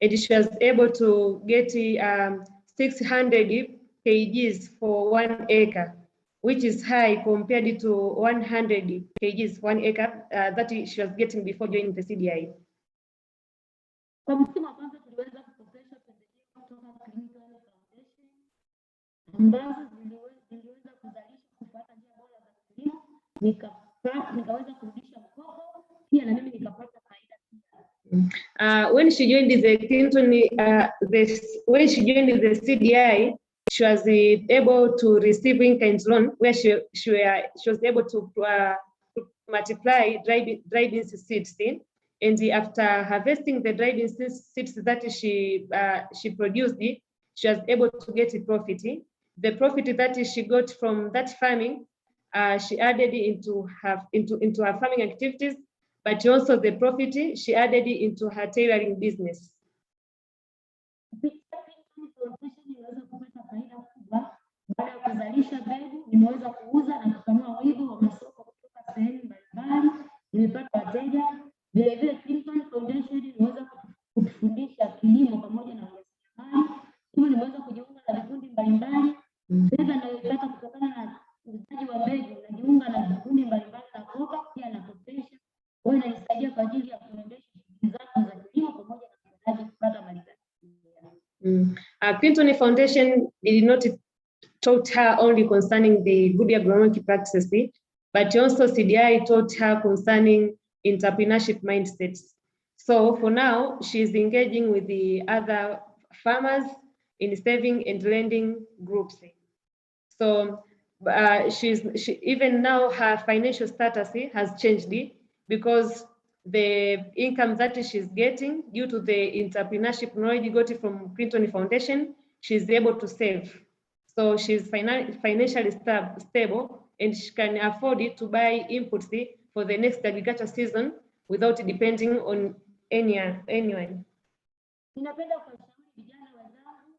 and she was able to get 600 kgs for 1 acre, which is high compared to 100 kgs 1 acre that she was getting before joining the CDI. Kwa msimu wa kwanza tuliweza kukopesha pembejeo kutoka Clement ambazo ziliweza kuzalisha kufuata njia bora za kilimo, nikaweza kurudisha mkopo pia na mimi nikapata faida pia. When she joined the Clinton, when she joined the CDI, she was able to receive in-kind loan where she was able to multiply dry beans seeds. And after harvesting the dry beans seeds that she produced, she was able to get a profit. The profit that she got from that farming, she added into her farming activities, but also the profit she added into her tailoring business. Baada ya kuzalisha mbegu, nimeweza kuuza na kupanua wigo wa masoko kutoka sehemu mbalimbali, nimepata wateja. Vile vile Clement Foundation imeweza kutufundisha kilimo pamoja na ujasiriamali. Hivyo nimeweza kujiunga na vikundi mbalimbali. Fedha ninayopata kutokana na uuzaji wa mbegu najiunga na vikundi mbalimbali na kopa pia na kopesha. Kwa hiyo inanisaidia kwa ajili ya kuendesha shughuli zangu za kilimo pamoja na utendaji kupata malipo. Clinton Foundation did not taught her only concerning the good agronomic practices, but also CDI taught her concerning entrepreneurship mindsets. So for now, she's engaging with the other farmers in saving and lending groups. So even now her financial status has changed because the income that she's getting due to the entrepreneurship knowledge got from Clinton Foundation, she's able to save. So she's financially stable and she can afford to buy inputs for the next agriculture season without depending on anyone. Ninapenda kuwashauri vijana wenzangu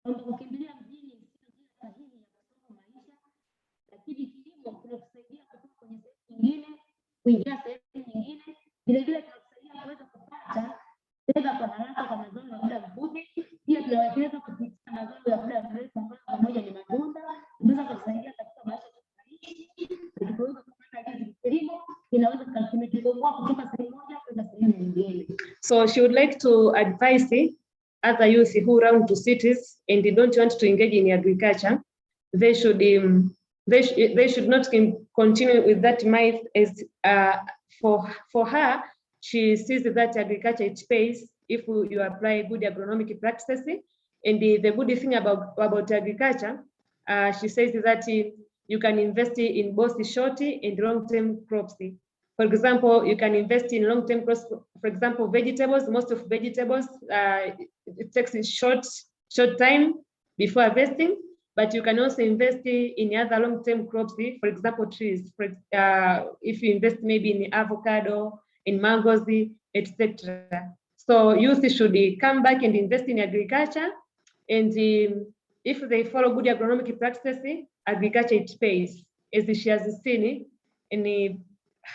kwamba kukimbilia mjini sio njia sahihi ya kusoma maisha, lakini kilimo kinakusaidia kutoka kwenye sehemu nyingine kuingia sehemu nyingine. Vile vile kinakusaidia kuweza kupata fedha kwa haraka kwa mazao ya muda mfupi. Pia tunaweza kupitia mazao ya muda mrefu ambayo pamoja ni matunda. Tunaweza kusaidia katika maisha ya kuishi. Tunaweza kupata hizi kilimo inaweza kutukomboa kutoka sehemu moja kwenda sehemu nyingine. So she would like to advise other youth who run to cities and they don't want to engage in agriculture. They should not continue with that myth as for her. She sees that agriculture it pays if you apply good agronomic practices. And the good thing about agriculture, she says that you can invest in both short and long-term crops. For example, you can invest in long-term crops. For example, vegetables. Most of vegetables it takes a short time before harvesting, but you can also invest in other long-term crops. For example, trees. If you invest maybe in avocado, in mangoes, etc. So youth should come back and invest in agriculture, and if they follow good agronomic practices, agriculture it pays, as she has seen in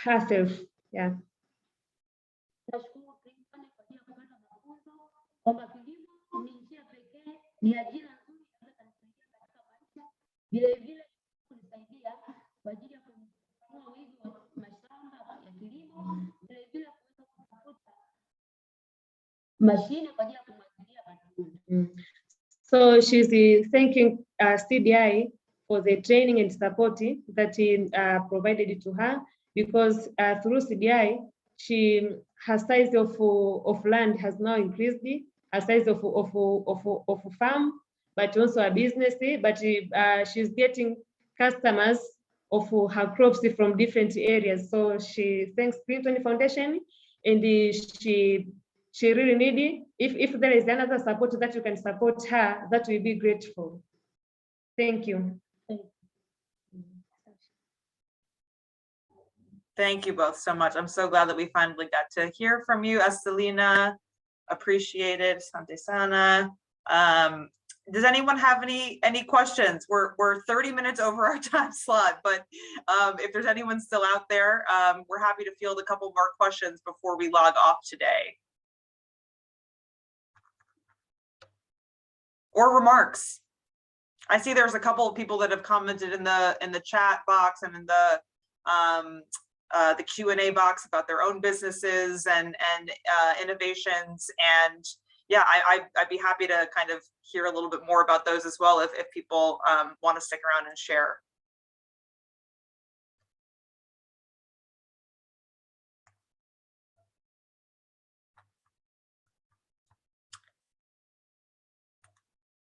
herself. Yeah. So she's thanking CDI for the training and support that he provided to her, because through CDI, her size of land has now increased, her size of farm, but also a business, but she's getting customers of her crops from different areas. So she thanks Clinton Foundation, and she really needs, if there is another support that you can support her, that will be grateful. Thank you. Thank you both so much. I'm so glad that we finally got to hear from you, Estelina. Appreciated, Sante Sana. Does anyone have any questions? We're 30 minutes over our time slot, but if there's anyone still out there, we're happy to field a couple more questions before we log off today. Or remarks. I see there's a couple of people that have commented in the chat box and in the Q&A box about their own businesses and innovations. And yeah, I'd be happy to kind of hear a little bit more about those as well if people want to stick around and share.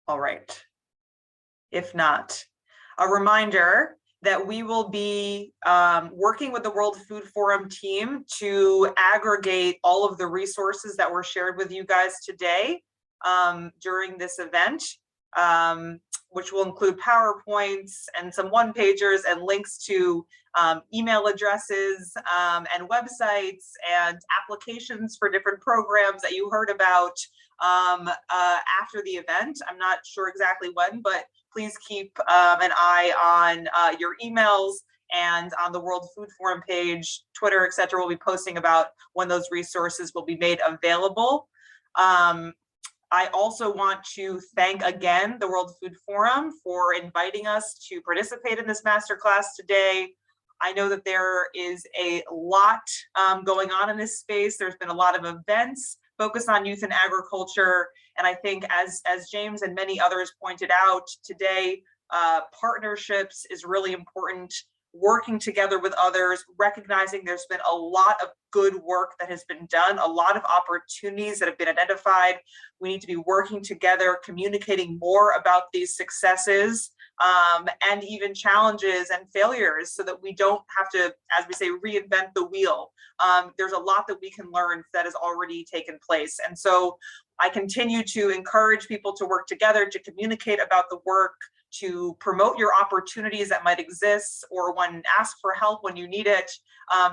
All right. If not, a reminder that we will be working with the World Food Forum team to aggregate all of the resources that were shared with you guys today during this event, which will include PowerPoints and some one-pagers and links to email addresses and websites and applications for different programs that you heard about after the event. I'm not sure exactly when, but please keep an eye on your emails and on the World Food Forum page, Twitter, etc. We'll be posting about when those resources will be made available. I also want to thank again the World Food Forum for inviting us to participate in this masterclass today. I know that there is a lot going on in this space. There's been a lot of events focused on youth and agriculture. And I think as James and many others pointed out today, partnerships is really important. Working together with others, recognizing there's been a lot of good work that has been done, a lot of opportunities that have been identified. We need to be working together, communicating more about these successes and even challenges and failures so that we don't have to, as we say, reinvent the wheel. There's a lot that we can learn that has already taken place. And so I continue to encourage people to work together, to communicate about the work, to promote your opportunities that might exist, or when ask for help when you need it.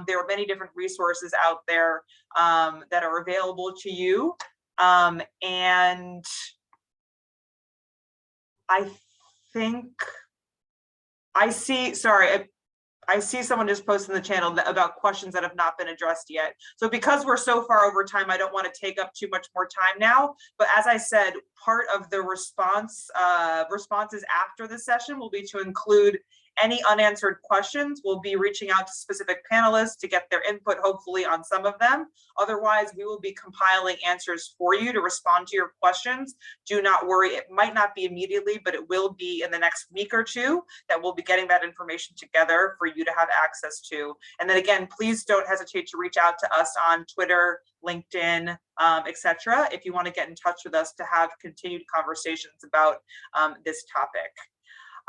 There are many different resources out there that are available to you. And I think I see, sorry, I see someone just posted in the channel about questions that have not been addressed yet. So because we're so far over time, I don't want to take up too much more time now. But as I said, part of the responses after the session will be to include any unanswered questions. We'll be reaching out to specific panelists to get their input, hopefully, on some of them. Otherwise, we will be compiling answers for you to respond to your questions. Do not worry, it might not be immediately, but it will be in the next week or two that we'll be getting that information together for you to have access to. And then again, please don't hesitate to reach out to us on Twitter, LinkedIn, etc. if you want to get in touch with us to have continued conversations about this topic.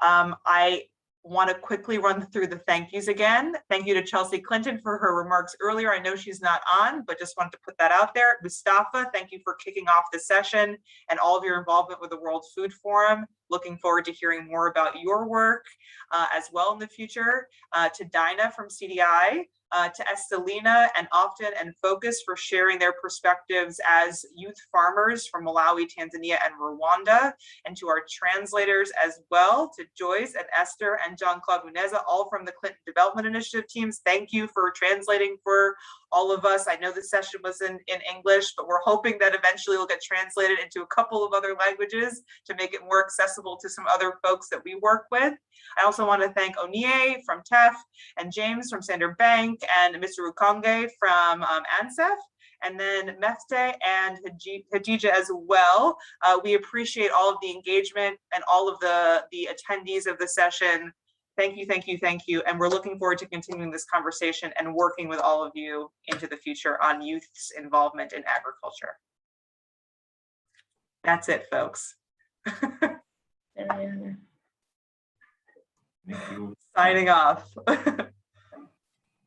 I want to quickly run through the thank yous again. Thank you to Chelsea Clinton for her remarks earlier. I know she's not on, but just wanted to put that out there. Mustafa, thank you for kicking off the session and all of your involvement with the World Food Forum. Looking forward to hearing more about your work as well in the future. To Dinah from CDI, to Estelina and Often and Focus for sharing their perspectives as youth farmers from Malawi, Tanzania, and Rwanda, and to our translators as well, to Joyce and Esther and Jean-Claude Muneza, all from the Clinton Development Initiative teams. Thank you for translating for all of us. I know this session was in English, but we're hoping that eventually it'll get translated into a couple of other languages to make it more accessible to some other folks that we work with. I also want to thank Onie from TEF and James from Standard Bank and Mr. Rukonge from ANSEF, and then Mefte and Hadija as well. We appreciate all of the engagement and all of the attendees of the session. Thank you, thank you, thank you. And we're looking forward to continuing this conversation and working with all of you into the future on youth's involvement in agriculture. That's it, folks. Thank you. Signing off.